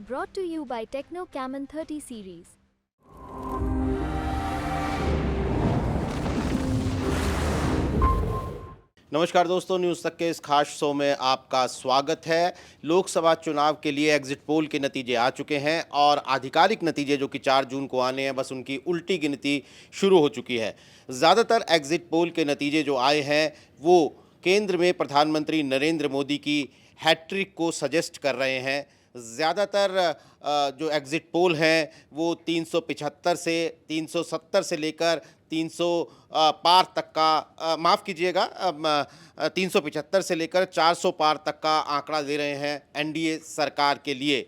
Brought to you by Techno Camon 30 series. नमस्कार दोस्तों, news तक के इस खास शो में आपका स्वागत है। लोकसभा चुनाव के लिए एग्जिट पोल के नतीजे आ चुके हैं और आधिकारिक नतीजे जो कि 4 जून को आने हैं, बस उनकी उल्टी गिनती शुरू हो चुकी है। ज़्यादातर एग्जिट पोल के नतीजे जो आए हैं वो केंद्र में प्रधानमंत्री नरेंद्र मोदी की हैट्रिक को सजेस्ट कर रहे हैं। ज़्यादातर जो एग्ज़िट पोल हैं वो 375 से 370 से लेकर 300 पार तक का माफ़ कीजिएगा 375 से लेकर 400 पार तक का आंकड़ा दे रहे हैं एनडीए सरकार के लिए।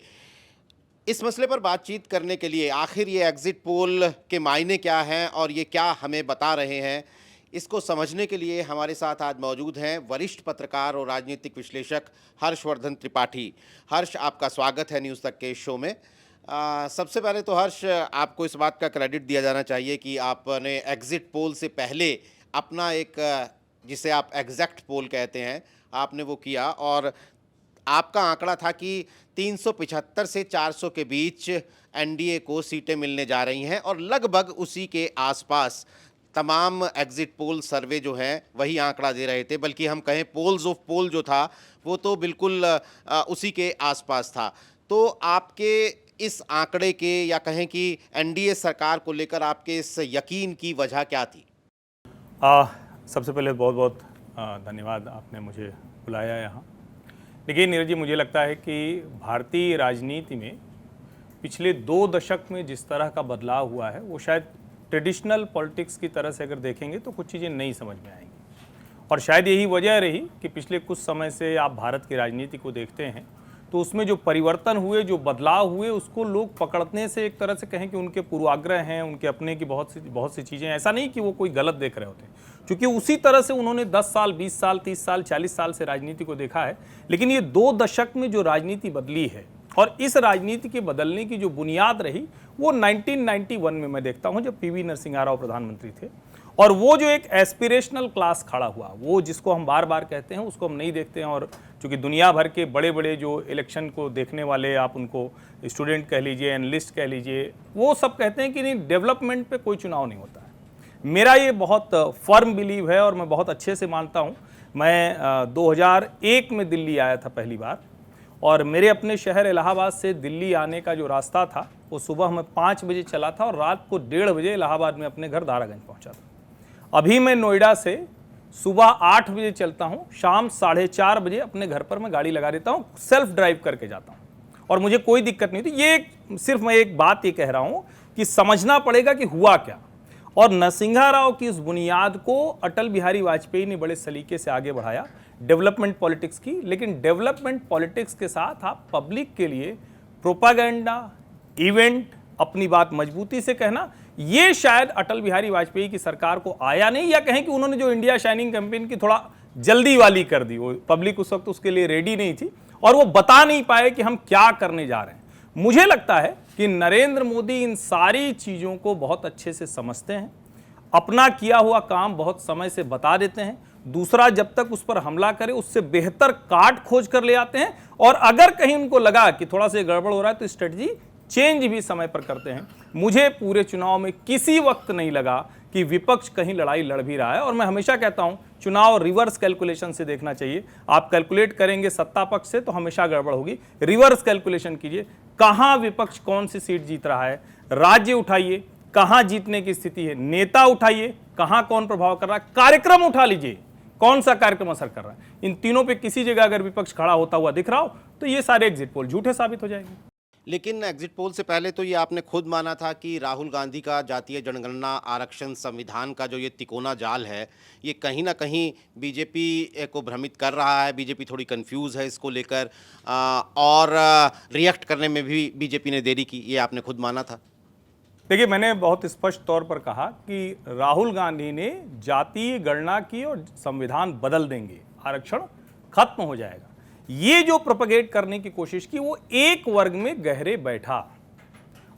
इस मसले पर बातचीत करने के लिए आखिर ये एग्ज़िट पोल के मायने क्या हैं और ये क्या हमें बता रहे हैं, इसको समझने के लिए हमारे साथ आज मौजूद हैं वरिष्ठ पत्रकार और राजनीतिक विश्लेषक हर्षवर्धन त्रिपाठी। हर्ष, आपका स्वागत है न्यूज़ तक के शो में। सबसे पहले तो हर्ष, आपको इस बात का क्रेडिट दिया जाना चाहिए कि आपने एग्ज़िट पोल से पहले अपना एक जिसे आप एग्जैक्ट पोल कहते हैं, आपने वो किया और आपका आंकड़ा था कि 375 से 400 के बीच एनडीए को सीटें मिलने जा रही हैं और लगभग उसी के आसपास तमाम एग्ज़िट पोल सर्वे जो हैं वही आंकड़ा दे रहे थे, बल्कि हम कहें पोल्स ऑफ पोल जो था वो तो बिल्कुल उसी के आसपास था। तो आपके इस आंकड़े के या कहें कि एनडीए सरकार को लेकर आपके इस यकीन की वजह क्या थी? सबसे पहले बहुत बहुत धन्यवाद, आपने मुझे बुलाया यहाँ। देखिए नीरज जी, मुझे लगता है कि भारतीय राजनीति में पिछले 2 दशक में जिस तरह का बदलाव हुआ है वो शायद ट्रेडिशनल पॉलिटिक्स की तरह से अगर देखेंगे तो कुछ चीज़ें नहीं समझ में आएंगी। और शायद यही वजह रही कि पिछले कुछ समय से आप भारत की राजनीति को देखते हैं तो उसमें जो परिवर्तन हुए, जो बदलाव हुए, उसको लोग पकड़ने से एक तरह से कहें कि उनके पूर्वाग्रह हैं, उनके अपने की बहुत सी चीज़ें, ऐसा नहीं कि वो कोई गलत देख रहे होते, क्योंकि उसी तरह से उन्होंने 10 साल, 20 साल, 30 साल, 40 साल से राजनीति को देखा है। लेकिन ये 2 दशक में जो राजनीति बदली है और इस राजनीति के बदलने की जो बुनियाद रही वो 1991 में मैं देखता हूँ, जब पीवी नरसिम्हा राव प्रधानमंत्री थे और वो जो एक एस्पिरेशनल क्लास खड़ा हुआ, वो जिसको हम बार बार कहते हैं, उसको हम नहीं देखते हैं। और चूँकि दुनिया भर के बड़े बड़े जो इलेक्शन को देखने वाले, आप उनको स्टूडेंट कह लीजिए, एनालिस्ट कह लीजिए, वो सब कहते हैं कि नहीं, डेवलपमेंट पे कोई चुनाव नहीं होता है। मेरा ये बहुत फर्म बिलीव है और मैं बहुत अच्छे से मानता हूँ। मैं 2001 में दिल्ली आया था पहली बार और मेरे अपने शहर इलाहाबाद से दिल्ली आने का जो रास्ता था वो सुबह मैं 5 बजे चला था और रात को 1:30 बजे इलाहाबाद में अपने घर दारागंज पहुंचा था। अभी मैं नोएडा से सुबह 8 बजे चलता हूं, शाम 4:30 बजे अपने घर पर मैं गाड़ी लगा देता हूं, सेल्फ ड्राइव करके जाता हूं और मुझे कोई दिक्कत नहीं थी। ये सिर्फ मैं एक बात ये कह रहा हूं कि समझना पड़ेगा कि हुआ क्या। और नरसिम्हा राव की उस बुनियाद को अटल बिहारी वाजपेयी ने बड़े सलीके से आगे बढ़ाया, डेवलपमेंट पॉलिटिक्स की। लेकिन डेवलपमेंट पॉलिटिक्स के साथ आप पब्लिक के लिए प्रोपागेंडा, इवेंट, अपनी बात मजबूती से कहना, ये शायद अटल बिहारी वाजपेयी की सरकार को आया नहीं, या कहें कि उन्होंने जो इंडिया शाइनिंग कैंपेन की थोड़ा जल्दी वाली कर दी, वो पब्लिक उस वक्त उसके लिए रेडी नहीं थी और वो बता नहीं पाए कि हम क्या करने जा रहे हैं। मुझे लगता है कि नरेंद्र मोदी इन सारी चीज़ों को बहुत अच्छे से समझते हैं, अपना किया हुआ काम बहुत समय से बता देते हैं, दूसरा जब तक उस पर हमला करे उससे बेहतर काट खोज कर ले आते हैं और अगर कहीं उनको लगा कि थोड़ा सा गड़बड़ हो रहा है तो स्ट्रेटजी चेंज भी समय पर करते हैं। मुझे पूरे चुनाव में किसी वक्त नहीं लगा कि विपक्ष कहीं लड़ाई लड़ भी रहा है और मैं हमेशा कहता हूं चुनाव रिवर्स कैलकुलेशन से देखना चाहिए। आप कैलकुलेट करेंगे सत्ता पक्ष से तो हमेशा गड़बड़ होगी, रिवर्स कैलकुलेशन कीजिए, कहां विपक्ष कौन सी सीट जीत रहा है, राज्य उठाइए कहां जीतने की स्थिति है, नेता उठाइए कहां कौन प्रभाव कर रहा है, कार्यक्रम उठा लीजिए कौन सा कार्यक्रम असर कर रहा है। इन तीनों पे किसी जगह अगर विपक्ष खड़ा होता हुआ दिख रहा हो तो ये सारे एग्जिट पोल झूठे साबित हो जाएंगे। लेकिन एग्जिट पोल से पहले तो ये आपने खुद माना था कि राहुल गांधी का जातीय जनगणना आरक्षण संविधान का जो ये तिकोना जाल है, ये कहीं ना कहीं बीजेपी को भ्रमित कर रहा है, बीजेपी थोड़ी कंफ्यूज है इसको लेकर और रिएक्ट करने में भी बीजेपी ने देरी की, ये आपने खुद माना था। देखिए, मैंने बहुत स्पष्ट तौर पर कहा कि राहुल गांधी ने जातीय गणना की और संविधान बदल देंगे, आरक्षण खत्म हो जाएगा, ये जो प्रोपेगेट करने की कोशिश की वो एक वर्ग में गहरे बैठा।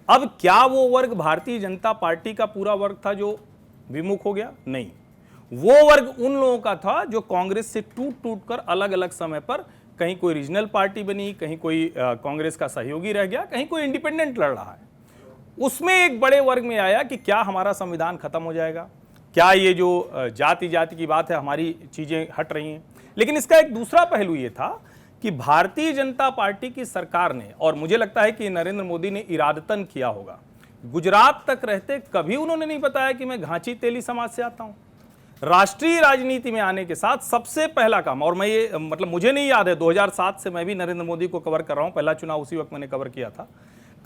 अब क्या वो वर्ग भारतीय जनता पार्टी का पूरा वर्ग था जो विमुख हो गया? नहीं, वो वर्ग उन लोगों का था जो कांग्रेस से टूट टूट कर अलग अलग समय पर कहीं कोई रीजनल पार्टी बनी, कहीं कोई कांग्रेस का सहयोगी रह गया, कहीं कोई इंडिपेंडेंट लड़ रहा है। उसमें एक बड़े वर्ग में आया कि क्या हमारा संविधान खत्म हो जाएगा, क्या ये जो जाति की बात है हमारी चीजें हट रही हैं। लेकिन इसका एक दूसरा पहलू ये था कि भारतीय जनता पार्टी की सरकार ने, और मुझे लगता है कि नरेंद्र मोदी ने इरादतन किया होगा, गुजरात तक रहते कभी उन्होंने नहीं बताया कि मैं घांची तेली समाज से आता हूं। राष्ट्रीय राजनीति में आने के साथ सबसे पहला काम, और मैं ये मतलब मुझे नहीं याद है, 2007 से मैं भी नरेंद्र मोदी को कवर कर रहा हूं, पहला चुनाव उसी वक्त मैंने कवर किया था,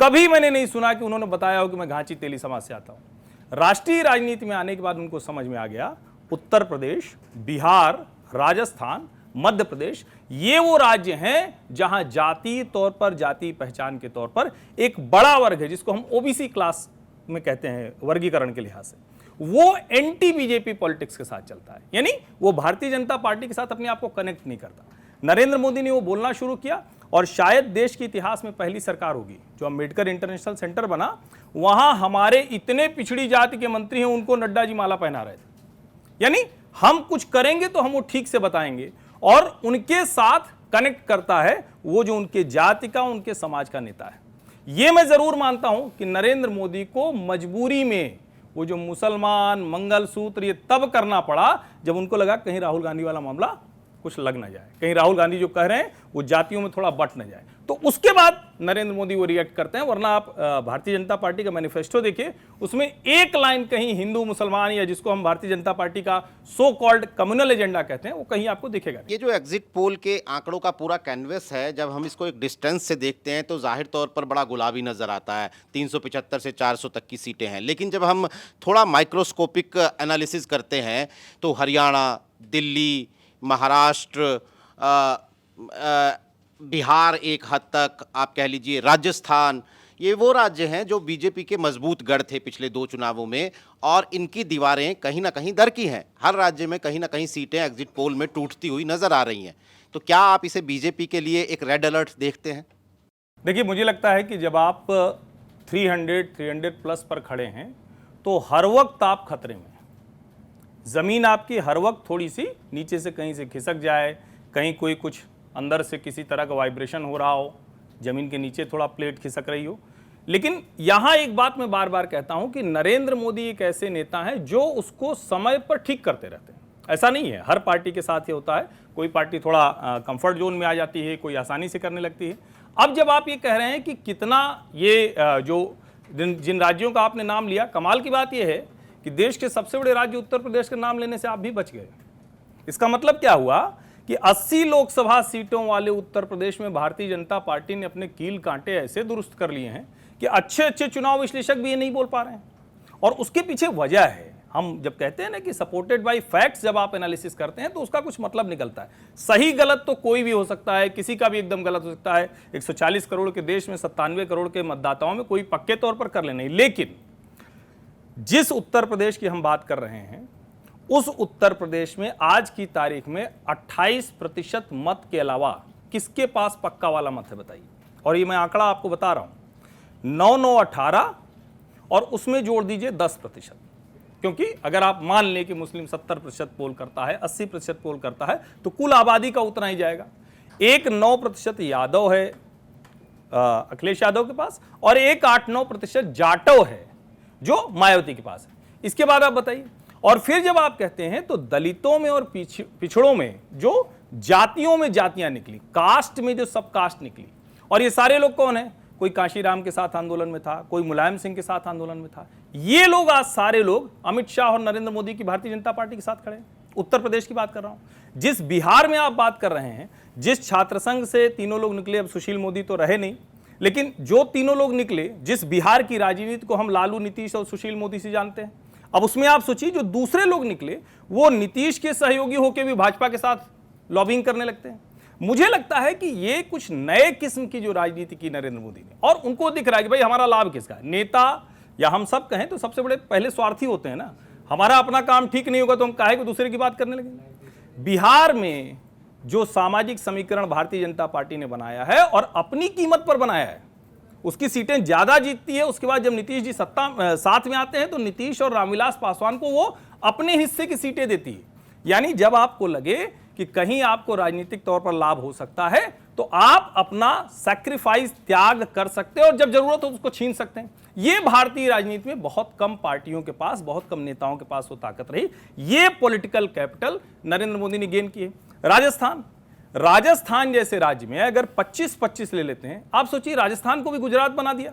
कभी मैंने नहीं सुना कि उन्होंने बताया हो कि मैं घांची तेली समाज से आता हूं। राष्ट्रीय राजनीति में आने के बाद उनको समझ में आ गया उत्तर प्रदेश, बिहार, राजस्थान, मध्य प्रदेश ये वो राज्य हैं जहां जातीय तौर पर, जाति पहचान के तौर पर एक बड़ा वर्ग है जिसको हम ओबीसी क्लास में कहते हैं वर्गीकरण के लिहाज से, वो एंटी बीजेपी पॉलिटिक्स के साथ चलता है, यानी वो भारतीय जनता पार्टी के साथ अपने आप को कनेक्ट नहीं करता। नरेंद्र मोदी ने वो बोलना शुरू किया और शायद देश के इतिहास में पहली सरकार होगी जो अम्बेडकर इंटरनेशनल सेंटर बना, वहां हमारे इतने पिछड़ी जाति के मंत्री हैं उनको नड्डा जी माला पहना रहे थे। यानी हम कुछ करेंगे तो हम वो ठीक से बताएंगे, और उनके साथ कनेक्ट करता है वो जो उनके जाति का, उनके समाज का नेता है। ये मैं जरूर मानता हूं कि नरेंद्र मोदी को मजबूरी में वो जो मुसलमान, मंगलसूत्र ये तब करना पड़ा जब उनको लगा कहीं राहुल गांधी वाला मामला कुछ लग ना जाए, कहीं राहुल गांधी जो कह रहे हैं वो जातियों में थोड़ा बट ना जाए, तो उसके बाद नरेंद्र मोदी वो रिएक्ट करते हैं। वरना आप भारतीय जनता पार्टी का मैनिफेस्टो देखिए, उसमें एक लाइन कहीं हिंदू मुसलमान या जिसको हम भारतीय जनता पार्टी का सो कॉल्ड कम्युनल एजेंडा कहते हैं वो कहीं आपको दिखेगा। ये जो एग्जिट पोल के आंकड़ों का पूरा कैनवस है, जब हम इसको एक डिस्टेंस से देखते हैं तो जाहिर तौर पर बड़ा गुलाबी नजर आता है, 375 से 400 तक की सीटें हैं। लेकिन जब हम थोड़ा माइक्रोस्कोपिक एनालिसिस करते हैं तो हरियाणा, दिल्ली, महाराष्ट्र, बिहार, एक हद तक आप कह लीजिए राजस्थान, ये वो राज्य हैं जो बीजेपी के मजबूत गढ़ थे पिछले 2 चुनावों में, और इनकी दीवारें कहीं ना कहीं दरकी हैं। हर राज्य में कहीं ना कहीं सीटें एग्जिट पोल में टूटती हुई नजर आ रही हैं। तो क्या आप इसे बीजेपी के लिए एक रेड अलर्ट देखते हैं? देखिए, मुझे लगता है कि जब आप 300 प्लस पर खड़े हैं तो हर वक्त आप खतरे में, जमीन आपकी हर वक्त थोड़ी सी नीचे से कहीं से खिसक जाए, कहीं कोई कुछ अंदर से किसी तरह का वाइब्रेशन हो रहा हो, जमीन के नीचे थोड़ा प्लेट खिसक रही हो। लेकिन यहां एक बात मैं बार बार कहता हूं कि नरेंद्र मोदी एक ऐसे नेता हैं जो उसको समय पर ठीक करते रहते हैं। ऐसा नहीं है हर पार्टी के साथ ये होता है, कोई पार्टी थोड़ा कंफर्ट जोन में आ जाती है, कोई आसानी से करने लगती है। अब जब आप ये कह रहे हैं कि कितना ये जो जिन राज्यों का आपने नाम लिया, कमाल की बात यह है कि देश के सबसे बड़े राज्य उत्तर प्रदेश के नाम लेने से आप भी बच गए। इसका मतलब क्या हुआ कि 80 लोकसभा सीटों वाले उत्तर प्रदेश में भारतीय जनता पार्टी ने अपने कील कांटे ऐसे दुरुस्त कर लिए हैं कि अच्छे अच्छे चुनाव विश्लेषक भी ये नहीं बोल पा रहे हैं। और उसके पीछे वजह है, हम जब कहते हैं ना कि सपोर्टेड बाय फैक्ट्स, जब आप एनालिसिस करते हैं तो उसका कुछ मतलब निकलता है। सही गलत तो कोई भी हो सकता है, किसी का भी एकदम गलत हो सकता है। 140 करोड़ के देश में 97 करोड़ के मतदाताओं में कोई पक्के तौर पर कर ले नहीं। लेकिन जिस उत्तर प्रदेश की हम बात कर रहे हैं, उस उत्तर प्रदेश में आज की तारीख में 28% मत के अलावा किसके पास पक्का वाला मत है बताइए। और ये मैं आंकड़ा आपको बता रहा हूं, 9-9-18 और उसमें जोड़ दीजिए 10%, क्योंकि अगर आप मान लें कि मुस्लिम 70% पोल करता है, 80% पोल करता है, तो कुल आबादी का उतना ही जाएगा। एक 9% यादव है अखिलेश यादव के पास, और एक 8-9% जाटव है जो मायावती के पास है। इसके बाद आप बताइए। और फिर जब आप कहते हैं तो दलितों में और पिछड़ों में जो जातियों में जातियां निकली, कास्ट में जो सब कास्ट निकली, और ये सारे लोग कौन है? कोई कांशीराम के साथ आंदोलन में था, कोई मुलायम सिंह के साथ आंदोलन में था। ये लोग आज सारे लोग अमित शाह और नरेंद्र मोदी की भारतीय जनता पार्टी के साथ खड़े हैं। उत्तर प्रदेश की बात कर रहा हूं। जिस बिहार में आप बात कर रहे हैं, जिस छात्र संघ से तीनों लोग निकले, अब सुशील मोदी तो रहे नहीं, लेकिन जो तीनों लोग निकले, जिस बिहार की राजनीति को हम लालू, नीतीश और सुशील मोदी से जानते हैं, अब उसमें आप सोचिए जो दूसरे लोग निकले वो नीतीश के सहयोगी होकर भी भाजपा के साथ लॉबिंग करने लगते हैं। मुझे लगता है कि ये कुछ नए किस्म की जो राजनीति की नरेंद्र मोदी ने, और उनको दिख रहा है कि भाई हमारा लाभ किसका है। नेता या हम सब कहें तो सबसे बड़े पहले स्वार्थी होते हैं ना। हमारा अपना काम ठीक नहीं होगा तो हम काहे को दूसरे की बात करने लगेंगे। बिहार में जो सामाजिक समीकरण भारतीय जनता पार्टी ने बनाया है और अपनी कीमत पर बनाया है, उसकी सीटें ज्यादा जीतती है। उसके बाद जब नीतीश जी साथ में आते हैं तो नीतीश और रामविलास पासवान को वो अपने हिस्से की सीटें देती है। यानी जब आपको लगे कि कहीं आपको राजनीतिक तौर पर लाभ हो सकता है तो आप अपना सैक्रिफाइस त्याग कर सकते हैं और जब जरूरत हो उसको छीन सकते हैं। ये भारतीय राजनीति में बहुत कम पार्टियों के पास, बहुत कम नेताओं के पास वो ताकत रही। ये पॉलिटिकल कैपिटल नरेंद्र मोदी ने गेन किए। राजस्थान जैसे राज्य में अगर 25-25 ले लेते हैं, आप सोचिए, राजस्थान को भी गुजरात बना दिया,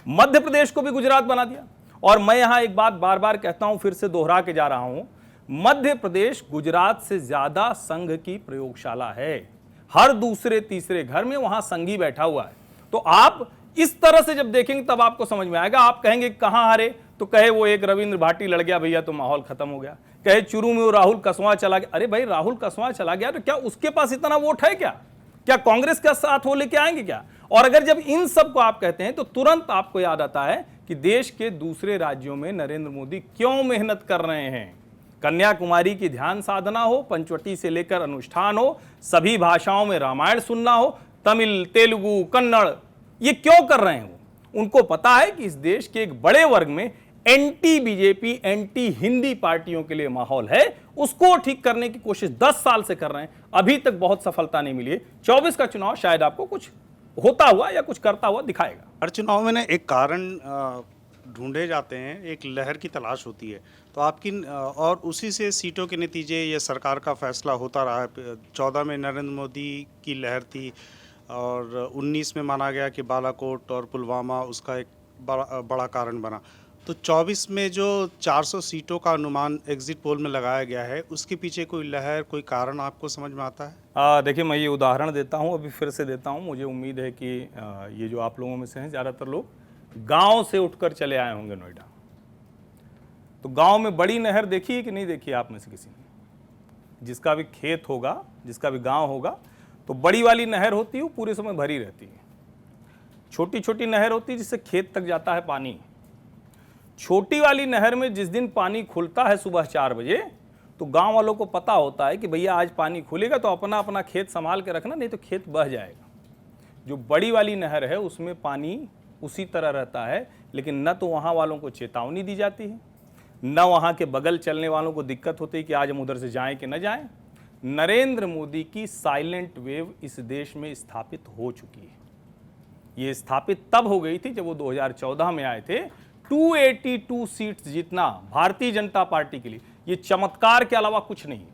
मध्य प्रदेश को भी गुजरात बना दिया। और मैं यहां एक बात बार बार कहता हूं, फिर से दोहरा के जा रहा हूं, मध्य प्रदेश गुजरात से ज्यादा संघ की प्रयोगशाला है। हर दूसरे तीसरे घर में वहां संघी बैठा हुआ है। तो आप इस तरह से जब देखेंगे तब आपको समझ में आएगा। आप कहेंगे कहां हारे, तो कहे वो एक रविंद्र भाटी लड़ गया भैया तो माहौल खत्म हो गया। कहे चुरू में वो राहुल कसवां चला गया। अरे भाई, राहुल कसवां चला गया तो क्या उसके पास इतना वोट है क्या कांग्रेस का साथ वो लेके आएंगे क्या? और अगर जब इन सब को आप कहते हैं तो तुरंत आपको याद आता है कि देश के दूसरे राज्यों में नरेंद्र मोदी क्यों मेहनत कर रहे हैं। कन्याकुमारी की ध्यान साधना हो, पंचवटी से लेकर अनुष्ठान हो, सभी भाषाओं में रामायण सुनना हो, तमिल, तेलुगु, कन्नड़, ये क्यों कर रहे हैं? उनको पता है कि इस देश के एक बड़े वर्ग में एंटी बीजेपी, एंटी हिंदी पार्टियों के लिए माहौल है। उसको ठीक करने की कोशिश 10 साल से कर रहे हैं, अभी तक बहुत सफलता नहीं मिली है। 24 का चुनाव शायद आपको कुछ होता हुआ या कुछ करता हुआ दिखाएगा। हर चुनाव में ना एक कारण ढूंढे जाते हैं, एक लहर की तलाश होती है। तो आपकी और उसी से सीटों के नतीजे या सरकार का फैसला होता रहा है। 14 में नरेंद्र मोदी की लहर थी और 19 में माना गया कि बालाकोट और पुलवामा उसका एक बड़ा कारण बना। तो 24 में जो 400 सीटों का अनुमान एग्जिट पोल में लगाया गया है, उसके पीछे कोई लहर, कोई कारण आपको समझ में आता है? देखिए, मैं ये उदाहरण देता हूँ, अभी फिर से देता हूँ। मुझे उम्मीद है कि ये जो आप लोगों में से हैं, ज़्यादातर लोग गांव से उठकर चले आए होंगे नोएडा। तो गांव में बड़ी नहर देखी है कि नहीं देखी आप में से किसी ने? जिसका भी खेत होगा, जिसका भी गांव होगा, तो बड़ी वाली नहर होती है, वो पूरे समय भरी रहती है। छोटी छोटी नहर होती है जिससे खेत तक जाता है पानी। छोटी वाली नहर में जिस दिन पानी खुलता है सुबह 4 बजे, तो गांव वालों को पता होता है कि भैया आज पानी खुलेगा तो अपना अपना खेत संभाल के रखना, नहीं तो खेत बह जाएगा। जो बड़ी वाली नहर है उसमें पानी उसी तरह रहता है, लेकिन न तो वहाँ वालों को चेतावनी दी जाती है, न वहाँ के बगल चलने वालों को दिक्कत होती है कि आज हम उधर से जाएं कि न जाएं। नरेंद्र मोदी की साइलेंट वेव इस देश में स्थापित हो चुकी है। ये स्थापित तब हो गई थी जब वो 2014 में आए थे। 282 सीट्स जीतना भारतीय जनता पार्टी के लिए ये चमत्कार के अलावा कुछ नहीं।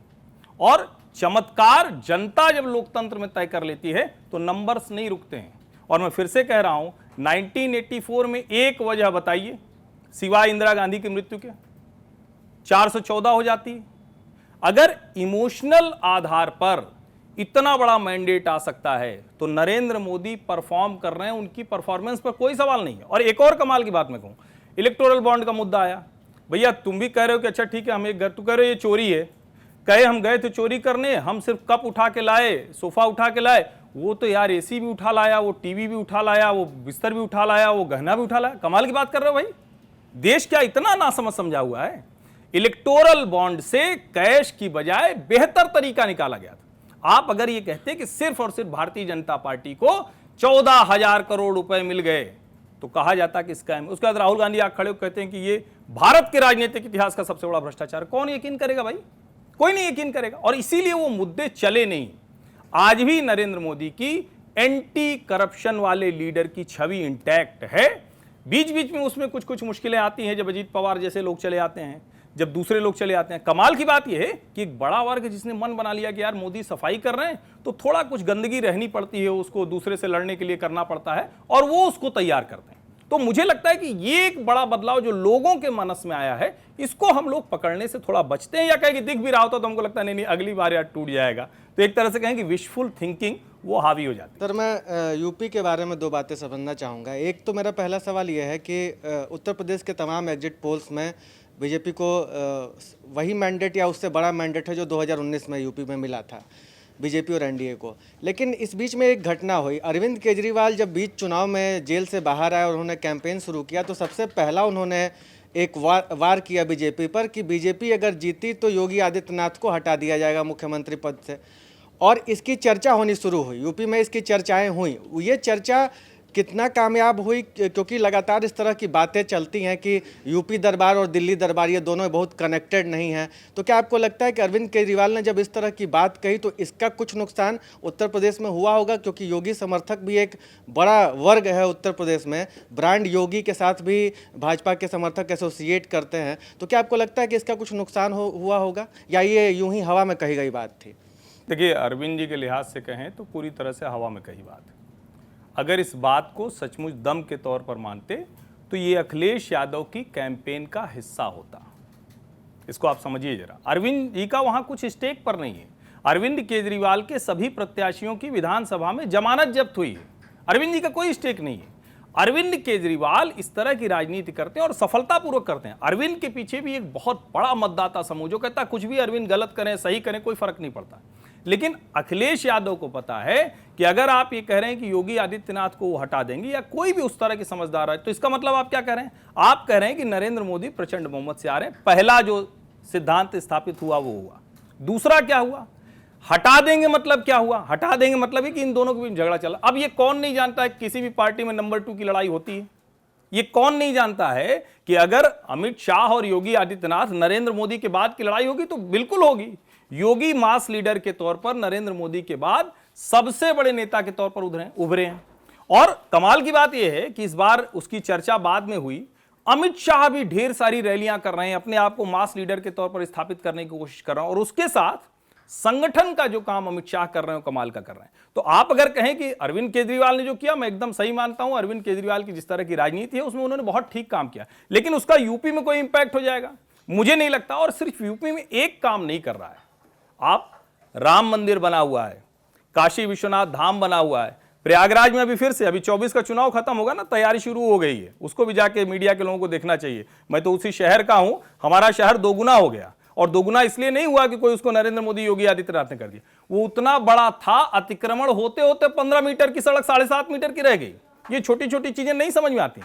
और चमत्कार जनता जब लोकतंत्र में तय कर लेती है तो नंबर्स नहीं रुकते हैं। और मैं फिर से कह रहा हूं, 1984 में एक वजह बताइए, सिवाय इंदिरा गांधी की मृत्यु के 414 हो जाती है। अगर इमोशनल आधार पर इतना बड़ा मैंडेट आ सकता है तो नरेंद्र मोदी परफॉर्म कर रहे हैं, उनकी परफॉर्मेंस पर कोई सवाल नहीं है। और एक और कमाल की बात मैं कहूं, इलेक्टोरल बॉन्ड का मुद्दा आया। भैया तुम भी कह रहे हो कि अच्छा ठीक है हम एक घर, तू कह रहे हो ये चोरी है, कहे हम गए थे चोरी करने, हम सिर्फ कप उठा के लाए, सोफा उठा के लाए, वो तो यार एसी भी उठा लाया, वो टीवी भी उठा लाया, वो बिस्तर भी उठा लाया, वो गहना भी उठा लाया। कमाल की बात कर रहे हो भाई, देश क्या इतना नासमझ समझा हुआ है? इलेक्टोरल बॉन्ड से कैश की बजाय बेहतर तरीका निकाला गया था। आप अगर ये कहते कि सिर्फ और सिर्फ भारतीय जनता पार्टी को 14,000 करोड़ रुपए मिल गए तो कहा जाता कि स्कैम। उसके बाद राहुल गांधी आग खड़े होकर कहते हैं कि ये भारत के राजनीतिक इतिहास का सबसे बड़ा भ्रष्टाचार। कौन यकीन करेगा भाई? कोई नहीं यकीन करेगा। और इसीलिए वो मुद्दे चले नहीं। आज भी नरेंद्र मोदी की एंटी करप्शन वाले लीडर की छवि इंटैक्ट है। बीच बीच में उसमें कुछ कुछ मुश्किलें आती हैं, जब अजीत पवार जैसे लोग चले आते हैं, जब दूसरे लोग चले आते हैं। कमाल की बात यह है कि एक बड़ा वर्ग जिसने मन बना लिया कि यार मोदी सफाई कर रहे हैं तो थोड़ा कुछ गंदगी रहनी पड़ती है, उसको दूसरे से लड़ने के लिए करना पड़ता है, और वो उसको तैयार करते हैं। तो मुझे लगता है कि ये एक बड़ा बदलाव जो लोगों के मनस में आया है, इसको हम लोग पकड़ने से थोड़ा बचते हैं, या कहें कि दिख भी रहा होता तो हमको लगता है नहीं अगली बार यार टूट जाएगा। तो एक तरह से कहें कि विशफुल थिंकिंग वो हावी हो जाती है। सर, मैं यूपी के बारे में 2 बातें समझना चाहूँगा। एक तो मेरा पहला सवाल यह है कि उत्तर प्रदेश के तमाम एग्जिट पोल्स में बीजेपी को वही मैंडेट या उससे बड़ा मैंडेट है जो 2019 में यूपी में मिला था बीजेपी और एनडीए को। लेकिन इस बीच में एक घटना हुई। अरविंद केजरीवाल जब बीच चुनाव में जेल से बाहर आए और उन्होंने कैंपेन शुरू किया तो सबसे पहला उन्होंने एक वार किया बीजेपी पर कि बीजेपी अगर जीती तो योगी आदित्यनाथ को हटा दिया जाएगा मुख्यमंत्री पद से। और इसकी चर्चा होनी शुरू हुई, यूपी में इसकी चर्चाएं हुई। ये चर्चा कितना कामयाब हुई, क्योंकि लगातार इस तरह की बातें चलती हैं कि यूपी दरबार और दिल्ली दरबार ये दोनों बहुत कनेक्टेड नहीं हैं। तो क्या आपको लगता है कि अरविंद केजरीवाल ने जब इस तरह की बात कही तो इसका कुछ नुकसान उत्तर प्रदेश में हुआ होगा? क्योंकि योगी समर्थक भी एक बड़ा वर्ग है उत्तर प्रदेश में, ब्रांड योगी के साथ भी भाजपा के समर्थक एसोसिएट करते हैं। तो क्या आपको लगता है कि इसका कुछ नुकसान हुआ होगा, या ये यूं ही हवा में कही गई बात थी? देखिए, अरविंद जी के लिहाज से कहें तो पूरी तरह से हवा में कही बात है। अगर इस बात को सचमुच दम के तौर पर मानते तो ये अखिलेश यादव की कैंपेन का हिस्सा होता। इसको आप समझिए जरा, अरविंद जी का वहां कुछ स्टेक पर नहीं है। अरविंद केजरीवाल के सभी प्रत्याशियों की विधानसभा में जमानत जब्त हुई है, अरविंद जी का कोई स्टेक नहीं है। अरविंद केजरीवाल इस तरह की राजनीति करते हैं और सफलतापूर्वक करते हैं। अरविंद के पीछे भी एक बहुत बड़ा मतदाता समूह जो कहता है कुछ भी अरविंद गलत करें सही करें कोई फर्क नहीं पड़ता। लेकिन अखिलेश यादव को पता है कि अगर आप ये कह रहे हैं कि योगी आदित्यनाथ को वो हटा देंगे या कोई भी उस तरह की समझदार है, तो इसका मतलब आप क्या कह रहे हैं? आप कह रहे हैं कि नरेंद्र मोदी प्रचंड बहुमत से आ रहे हैं। पहला जो सिद्धांत स्थापित हुआ वो हुआ। दूसरा क्या हुआ? हटा देंगे मतलब क्या हुआ? हटा देंगे मतलब है कि इन दोनों के बीच झगड़ा चला। अब ये कौन नहीं जानता है किसी भी पार्टी में नंबर 2 की लड़ाई होती है? ये कौन नहीं जानता है कि अगर अमित शाह और योगी आदित्यनाथ नरेंद्र मोदी के बाद की लड़ाई होगी तो बिल्कुल होगी। योगी मास लीडर के तौर पर नरेंद्र मोदी के बाद सबसे बड़े नेता के तौर पर उभरे हैं। और कमाल की बात यह है कि इस बार उसकी चर्चा बाद में हुई, अमित शाह भी ढेर सारी रैलियां कर रहे हैं, अपने आप को मास लीडर के तौर पर स्थापित करने की कोशिश कर रहे हैं, और उसके साथ संगठन का जो काम अमित शाह कर रहे हैं कमाल का कर रहे हैं। तो आप अगर कहें कि अरविंद केजरीवाल ने जो किया, मैं एकदम सही मानता हूं। अरविंद केजरीवाल की जिस तरह की राजनीति है उसमें उन्होंने बहुत ठीक काम किया, लेकिन उसका यूपी में कोई इंपैक्ट हो जाएगा मुझे नहीं लगता। और सिर्फ यूपी में एक काम नहीं कर रहा है, आप राम मंदिर बना हुआ है, काशी विश्वनाथ धाम बना हुआ है, प्रयागराज में अभी फिर से अभी 24 का चुनाव खत्म होगा ना, तैयारी शुरू हो गई है, उसको भी जाके मीडिया के लोगों को देखना चाहिए। मैं तो उसी शहर का हूं, हमारा शहर दोगुना हो गया, और दोगुना इसलिए नहीं हुआ कि कोई उसको नरेंद्र मोदी योगी आदित्यनाथ ने कर दिया, वो उतना बड़ा था, अतिक्रमण होते होते 15 मीटर की सड़क 7.5 मीटर की रह गई। ये छोटी छोटी चीजें नहीं समझ में आती।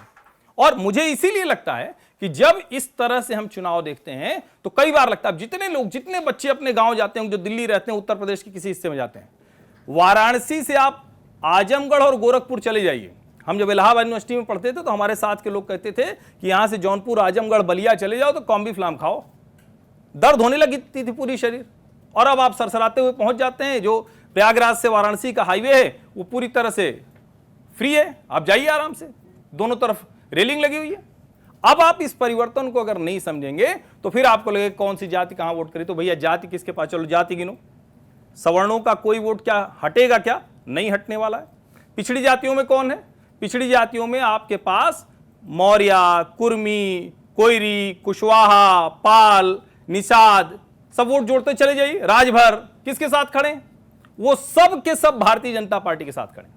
और मुझे इसीलिए लगता है कि जब इस तरह से हम चुनाव देखते हैं तो कई बार लगता है, जितने लोग जितने बच्चे अपने गांव जाते हैं, जो दिल्ली रहते हैं, उत्तर प्रदेश के किसी हिस्से में जाते हैं, वाराणसी से आप आजमगढ़ और गोरखपुर चले जाइए। हम जब इलाहाबाद यूनिवर्सिटी में पढ़ते थे तो हमारे साथ के लोग कहते थे कि यहां से जौनपुर आजमगढ़ बलिया चले जाओ तो कॉम्बी फ्लाम खाओ, दर्द होने लगी थी पूरी शरीर। और अब आप सरसराते हुए पहुंच जाते हैं, जो प्रयागराज से वाराणसी का हाईवे है वो पूरी तरह से फ्री है, आप जाइए आराम से, दोनों तरफ रेलिंग लगी हुई है। अब आप इस परिवर्तन को अगर नहीं समझेंगे तो फिर आपको लगेगा कौन सी जाति कहां वोट करी। तो भैया जाति किसके पास, चलो जाति गिनो, सवर्णों का कोई वोट क्या हटेगा? क्या नहीं हटने वाला है। पिछड़ी जातियों में कौन है? पिछड़ी जातियों में आपके पास मौर्य, कुर्मी, कोयरी, कुशवाहा, पाल, निषाद, सब वोट जोड़ते चले जाइए। राजभर किसके साथ खड़े? वो सब के सब भारतीय जनता पार्टी के साथ खड़े।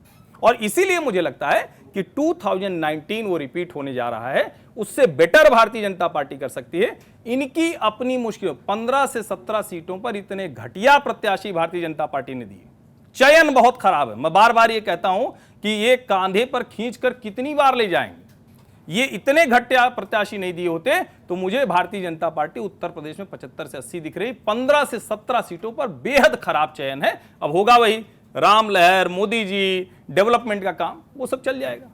और इसीलिए मुझे लगता है कि 2019 वो रिपीट होने जा रहा है, उससे बेटर भारतीय जनता पार्टी कर सकती है। इनकी अपनी मुश्किल 15 से 17 सीटों पर इतने घटिया प्रत्याशी भारतीय जनता पार्टी ने दिए, चयन बहुत खराब है। मैं बार बार ये कहता हूं कि ये कांधे पर खींचकर कितनी बार ले जाएंगे। ये इतने घटिया प्रत्याशी नहीं दिए होते तो मुझे भारतीय जनता पार्टी उत्तर प्रदेश में 75 से 80 दिख रही, 15 से 17 सीटों पर बेहद खराब चयन है। अब होगा वही राम लहर, मोदी जी, डेवलपमेंट का काम, वो सब चल जाएगा।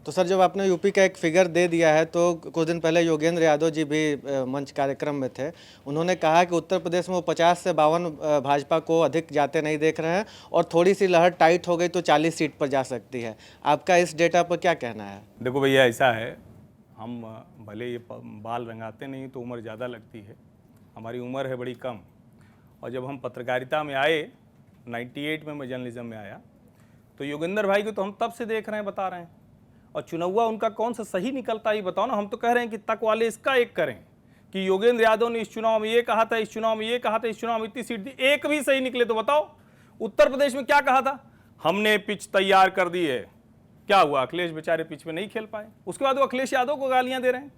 तो सर, जब आपने यूपी का एक फिगर दे दिया है तो कुछ दिन पहले योगेंद्र यादव जी भी मंच कार्यक्रम में थे, उन्होंने कहा कि उत्तर प्रदेश में वो 50 से 52 भाजपा को अधिक जाते नहीं देख रहे हैं, और थोड़ी सी लहर टाइट हो गई तो 40 सीट पर जा सकती है। आपका इस डेटा पर क्या कहना है? देखो भैया, ऐसा है, हम भले ये बाल रंगाते नहीं तो उम्र ज़्यादा लगती है, हमारी उम्र है बड़ी कम। और जब हम पत्रकारिता में आए 98 में मैं जर्नलिज्म में आया, तो योगेंद्र भाई को तो हम तब से देख रहे हैं, बता रहे हैं, और चुनावा उनका कौन सा सही निकलता है ये बताओ ना। हम तो कह रहे हैं कि तक वाले इसका एक करें कि योगेंद्र यादव ने इस चुनाव में ये कहा था, इस चुनाव में ये कहा था, इस चुनाव में इतनी सीट दी, एक भी सही निकले तो बताओ। उत्तर प्रदेश में क्या कहा था? हमने पिच तैयार कर दी है। क्या हुआ? अखिलेश बेचारे पिच में नहीं खेल पाए, उसके बाद वो अखिलेश यादव को गालियां दे रहे हैं।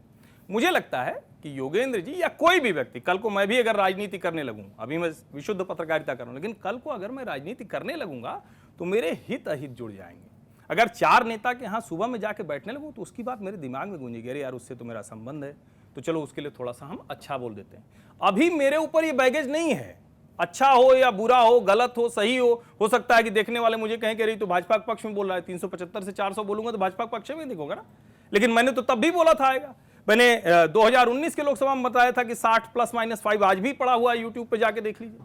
मुझे लगता है कि योगेंद्र जी या कोई भी व्यक्ति, कल को मैं भी अगर राजनीति करने लगूं, अभी मैं विशुद्ध पत्रकारिता कर रहा हूं, लेकिन कल को अगर मैं राजनीति करने लगूंगा तो मेरे हित अहित जुड़ जाएंगे। अगर 4 नेता के यहाँ सुबह में जाके बैठने लगूं तो उसकी बात मेरे दिमाग में गूंजेगी, अरे यार उससे तो मेरा संबंध है, तो चलो उसके लिए थोड़ा सा हम अच्छा बोल देते हैं। अभी मेरे ऊपर ये बैगेज नहीं है, अच्छा हो या बुरा हो, गलत हो, सही हो सकता है कि देखने वाले मुझे कहें कि रही तो भाजपा के पक्ष में बोल रहा है, 375 से 400 बोलूंगा तो भाजपा के पक्ष में देखोगा ना। लेकिन मैंने तो तब भी बोला था आएगा। मैंने 2019 के लोकसभा में बताया था कि 60 ±5 आज भी पड़ा हुआ है, यूट्यूब पे जाके देख लीजिए।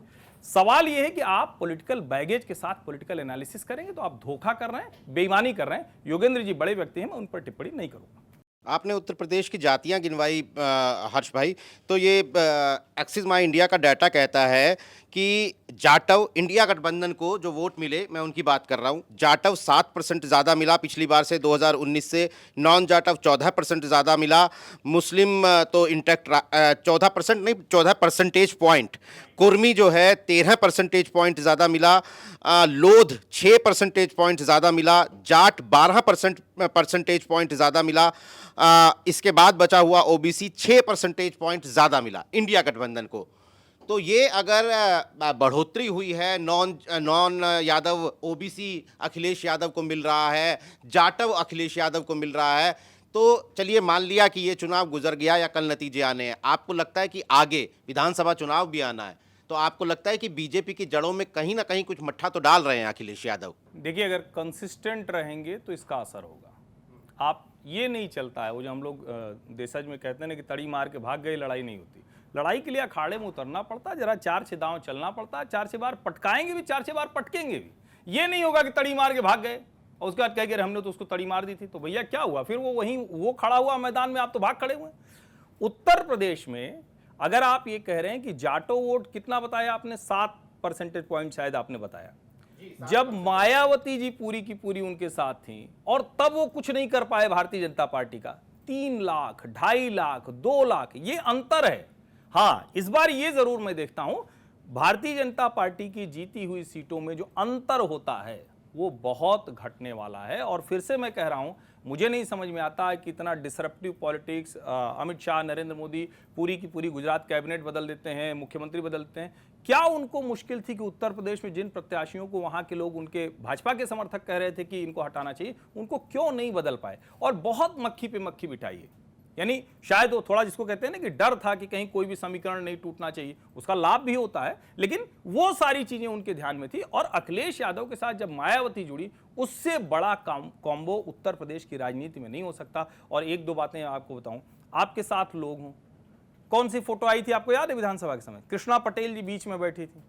सवाल यह है कि आप पॉलिटिकल बैगेज के साथ पॉलिटिकल एनालिसिस करेंगे तो आप धोखा कर रहे हैं, बेईमानी कर रहे हैं। योगेंद्र जी बड़े व्यक्ति हैं, मैं उन पर टिप्पणी नहीं करूंगा। आपने उत्तर प्रदेश की जातियां गिनवाई हर्ष भाई, तो ये एक्सिस माई इंडिया का डाटा कहता है कि जाटव इंडिया गठबंधन को जो वोट मिले, मैं उनकी बात कर रहा हूँ, जाटव 7% ज़्यादा मिला पिछली बार से 2019 से, नॉन जाटव 14% ज़्यादा मिला, मुस्लिम तो इंटैक्ट 14% नहीं 14 परसेंटेज पॉइंट, कुर्मी जो है 13 परसेंटेज पॉइंट ज़्यादा मिला, लोध 6 परसेंटेज पॉइंट ज़्यादा मिला, जाट 12 परसेंटेज पॉइंट ज़्यादा मिला, इसके बाद बचा हुआ ओबीसी 6 परसेंटेज पॉइंट ज़्यादा मिला इंडिया गठबंधन को। तो ये अगर बढ़ोतरी हुई है, नॉन यादव ओबीसी अखिलेश यादव को मिल रहा है, जाटव अखिलेश यादव को मिल रहा है, तो चलिए मान लिया कि ये चुनाव गुजर गया या कल नतीजे आने हैं, आपको लगता है कि आगे विधानसभा चुनाव भी आना है, तो आपको लगता है कि बीजेपी की जड़ों में कहीं ना कहीं कुछ मट्ठा तो डाल रहे हैं अखिलेश यादव? देखिए, अगर कंसिस्टेंट रहेंगे तो इसका असर होगा। आप ये नहीं चलता है वो जो हम लोग देशज में कहते हैं ना कि तड़ी मार के भाग गए, लड़ाई नहीं होती। लड़ाई के लिए अखाड़े में उतरना पड़ता है, जरा 4-6 दांव चलना पड़ता है, 4-6 बार पटकाएंगे भी, 4-6 बार पटकेंगे भी। ये नहीं होगा कि तड़ी मार के भाग गए और उसके बाद कह के हमने तो उसको तड़ी मार दी थी, तो भैया क्या हुआ फिर? वो खड़ा हुआ मैदान में, आप तो भाग खड़े हुए। उत्तर प्रदेश में अगर आप ये कह रहे हैं कि जाटो वोट कितना बताया आपने, 7 परसेंटेज पॉइंट शायद आपने बताया, जब मायावती जी पूरी की पूरी उनके साथ थी और तब वो कुछ नहीं कर पाए भारतीय जनता पार्टी का, 3 लाख, 2.5 लाख, 2 लाख, ये अंतर है। हाँ, इस बार ये जरूर मैं देखता हूं भारतीय जनता पार्टी की जीती हुई सीटों में जो अंतर होता है वो बहुत घटने वाला है। और फिर से मैं कह रहा हूं, मुझे नहीं समझ में आता है कि इतना डिसरप्टिव पॉलिटिक्स, अमित शाह, नरेंद्र मोदी पूरी की पूरी गुजरात कैबिनेट बदल देते हैं, मुख्यमंत्री बदलते हैं। क्या उनको मुश्किल थी कि उत्तर प्रदेश में जिन प्रत्याशियों को वहां के लोग, उनके भाजपा के समर्थक कह रहे थे कि इनको हटाना चाहिए, उनको क्यों नहीं बदल पाए? और बहुत मक्खी पे मक्खी बिठाई है। यानी शायद वो थोड़ा जिसको कहते हैं ना कि डर था कि कहीं कोई भी समीकरण नहीं टूटना चाहिए, उसका लाभ भी होता है, लेकिन वो सारी चीजें उनके ध्यान में थी। और अखिलेश यादव के साथ जब मायावती जुड़ी, उससे बड़ा कॉम्बो उत्तर प्रदेश की राजनीति में नहीं हो सकता। और 1-2 बातें आपको बताऊं, आपके साथ लोग हों, कौन सी फोटो आई थी आपको याद है विधानसभा के समय? कृष्णा पटेल जी बीच में बैठी थी,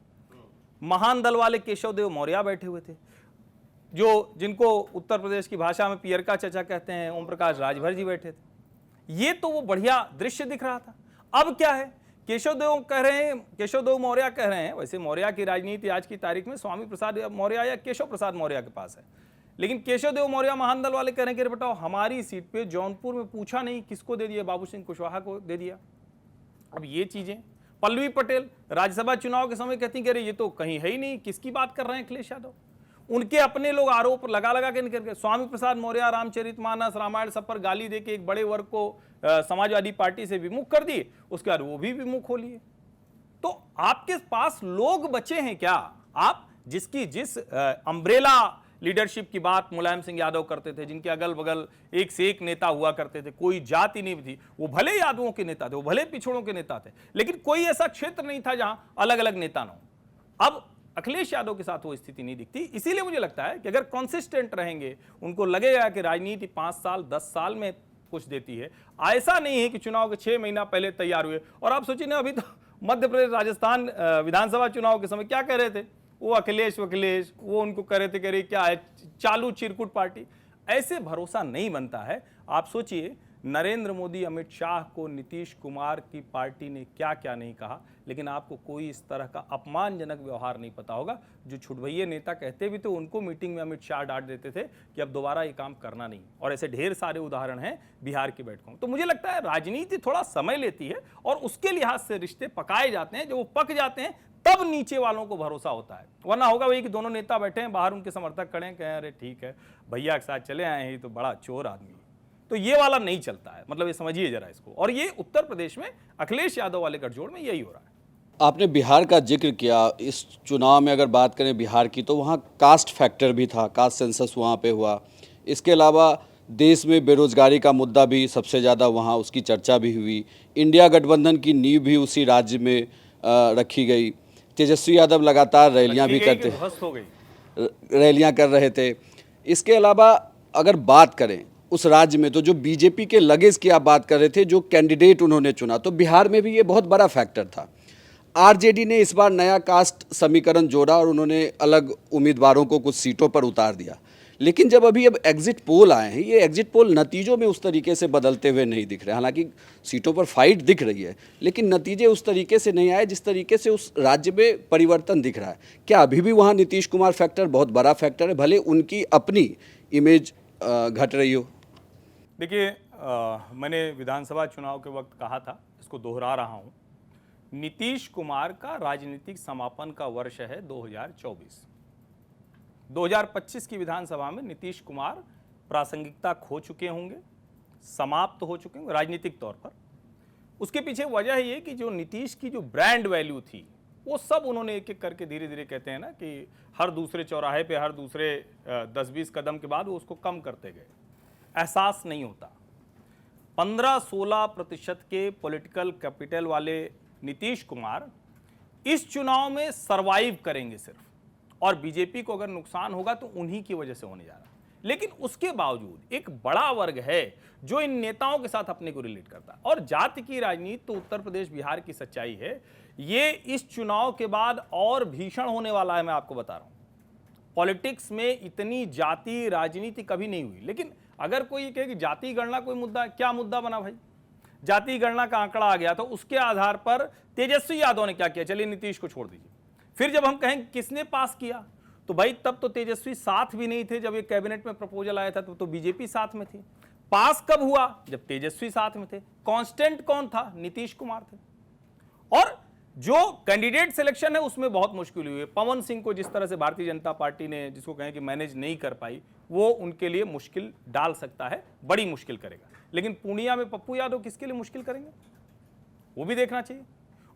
महान दल वाले केशव देव मौर्य बैठे हुए थे, जिनको उत्तर प्रदेश की भाषा में पियरका चचा कहते हैं, ओम प्रकाश राजभर जी बैठे थे। ये तो वो बढ़िया दृश्य दिख रहा था। अब क्या है, केशव देव मौर्य कह रहे हैं, वैसे मौर्य की राजनीति आज की तारीख में स्वामी प्रसाद मौर्य या केशव प्रसाद मौर्य के पास है, लेकिन केशव देव मौर्य महान दल वाले कह रहे हैं कि बताओ हमारी सीट पे जौनपुर में पूछा नहीं किसको दे दिया, बाबू सिंह कुशवाहा को दे दिया। अब ये चीजें, पल्लवी पटेल राज्यसभा चुनाव के समय कहती कि ये तो कहीं है ही नहीं, किसकी बात कर रहे हैं अखिलेश यादव? उनके अपने लोग आरोप लगा के निकल गए। स्वामी प्रसाद मौर्य रामचरितमानस, रामायण सब पर गाली देके एक बड़े वर्ग को समाजवादी पार्टी से विमुख कर दिए, उसके बाद वो भी विमुख हो लिए। तो आपके पास लोग बचे हैं क्या? आप जिस अम्ब्रेला लीडरशिप की बात मुलायम सिंह यादव करते थे, जिनके अगल बगल एक से एक नेता हुआ करते थे, कोई जाति नहीं थी, वो भले यादवों के नेता थे, वो भले पिछड़ों के नेता थे, लेकिन कोई ऐसा क्षेत्र नहीं था जहां अलग अलग नेता ना हो। अब अखिलेश यादव के साथ वो स्थिति नहीं दिखती। इसीलिए मुझे लगता है कि अगर कंसिस्टेंट रहेंगे, उनको लगेगा कि राजनीति 5 साल 10 साल में कुछ देती है, ऐसा नहीं है कि चुनाव के 6 महीना पहले तैयार हुए। और आप सोचिए ना, अभी तो मध्य प्रदेश राजस्थान विधानसभा चुनाव के समय क्या कह रहे थे, वो अखिलेश वो उनको कह रहे थे, कह रहे क्या है चालू चिरकुट पार्टी। ऐसे भरोसा नहीं बनता है। आप सोचिए, नरेंद्र मोदी, अमित शाह को नीतीश कुमार की पार्टी ने क्या क्या नहीं कहा, लेकिन आपको कोई इस तरह का अपमानजनक व्यवहार नहीं पता होगा। जो छुटभैये नेता कहते भी थे, उनको मीटिंग में अमित शाह डांट देते थे कि अब दोबारा ये काम करना नहीं। और ऐसे ढेर सारे उदाहरण हैं बिहार की बैठकों। तो मुझे लगता है राजनीति थोड़ा समय लेती है और उसके लिहाज से रिश्ते पकाए जाते हैं। जब वो पक जाते हैं तब नीचे वालों को भरोसा होता है, वरना होगा वही कि दोनों नेता बैठे हैं, बाहर उनके समर्थक खड़े हैं, कहें अरे ठीक है भैया के साथ चले आए हैं, तो बड़ा चोर आदमी है। तो ये वाला नहीं चलता है, मतलब ये समझिए जरा इसको। और ये उत्तर प्रदेश में अखिलेश यादव वाले गठजोड़ में यही हो रहा है। आपने बिहार का जिक्र किया, इस चुनाव में अगर बात करें बिहार की, तो वहाँ कास्ट फैक्टर भी था, कास्ट सेंसस वहाँ पे हुआ। इसके अलावा देश में बेरोजगारी का मुद्दा भी सबसे ज़्यादा वहाँ उसकी चर्चा भी हुई। इंडिया गठबंधन की नींव भी उसी राज्य में रखी गई। तेजस्वी यादव लगातार रैलियां भी करते ध्वस्त हो गई। रैलियां कर रहे थे। इसके अलावा अगर बात करें उस राज्य में, तो जो बीजेपी के लगेज की आप बात कर रहे थे, जो कैंडिडेट उन्होंने चुना, तो बिहार में भी ये बहुत बड़ा फैक्टर था। आरजेडी ने इस बार नया कास्ट समीकरण जोड़ा और उन्होंने अलग उम्मीदवारों को कुछ सीटों पर उतार दिया। लेकिन जब अभी एग्जिट पोल आए हैं, ये एग्जिट पोल नतीजों में उस तरीके से बदलते हुए नहीं दिख रहे। हालांकि सीटों पर फाइट दिख रही है, लेकिन नतीजे उस तरीके से नहीं आए जिस तरीके से उस राज्य में परिवर्तन दिख रहा है। क्या अभी भी वहाँ नीतीश कुमार फैक्टर बहुत बड़ा फैक्टर है, भले उनकी अपनी इमेज घट रही हो? देखिए, मैंने विधानसभा चुनाव के वक्त कहा था, इसको दोहरा रहा हूँ, नीतीश कुमार का राजनीतिक समापन का वर्ष है 2024। 2025 की विधानसभा में नीतीश कुमार प्रासंगिकता खो चुके होंगे, समाप्त हो चुके होंगे राजनीतिक तौर पर। उसके पीछे वजह ये कि जो नीतीश की जो ब्रांड वैल्यू थी, वो सब उन्होंने एक एक करके धीरे धीरे, कहते हैं ना कि हर दूसरे चौराहे पे, हर दूसरे 10-20 कदम के बाद वो उसको कम करते गए। एहसास नहीं होता। 15-16% के पॉलिटिकल कैपिटल वाले नीतीश कुमार इस चुनाव में सरवाइव करेंगे सिर्फ, और बीजेपी को अगर नुकसान होगा तो उन्हीं की वजह से होने जा रहा है। लेकिन उसके बावजूद एक बड़ा वर्ग है जो इन नेताओं के साथ अपने को रिलेट करता है। और जाति की राजनीति तो उत्तर प्रदेश बिहार की सच्चाई है, ये इस चुनाव के बाद और भीषण होने वाला है। मैं आपको बता रहा हूं, पॉलिटिक्स में इतनी जाति राजनीति कभी नहीं हुई। लेकिन अगर कोई कहे कि जाति गणना कोई मुद्दा, क्या मुद्दा बना भाई? जाति गणना का आंकड़ा आ गया तो उसके आधार पर तेजस्वी यादव ने क्या किया, चलिए नीतीश को छोड़ दीजिए। फिर जब हम कहें किसने पास किया, तो भाई तब तो तेजस्वी साथ भी नहीं थे। जब ये कैबिनेट में प्रपोजल आया था तो बीजेपी साथ में थी। पास कब हुआ? जब तेजस्वी साथ में थे। कांस्टेंट कौन था? नीतीश कुमार थे। और जो कैंडिडेट सिलेक्शन है उसमें बहुत मुश्किल हुई है। पवन सिंह को जिस तरह से भारतीय जनता पार्टी ने, जिसको कहें कि मैनेज नहीं कर पाई, वो उनके लिए मुश्किल डाल सकता है, बड़ी मुश्किल करेगा। लेकिन पूर्णिया में पप्पू यादव किसके लिए मुश्किल करेंगे, वो भी देखना चाहिए।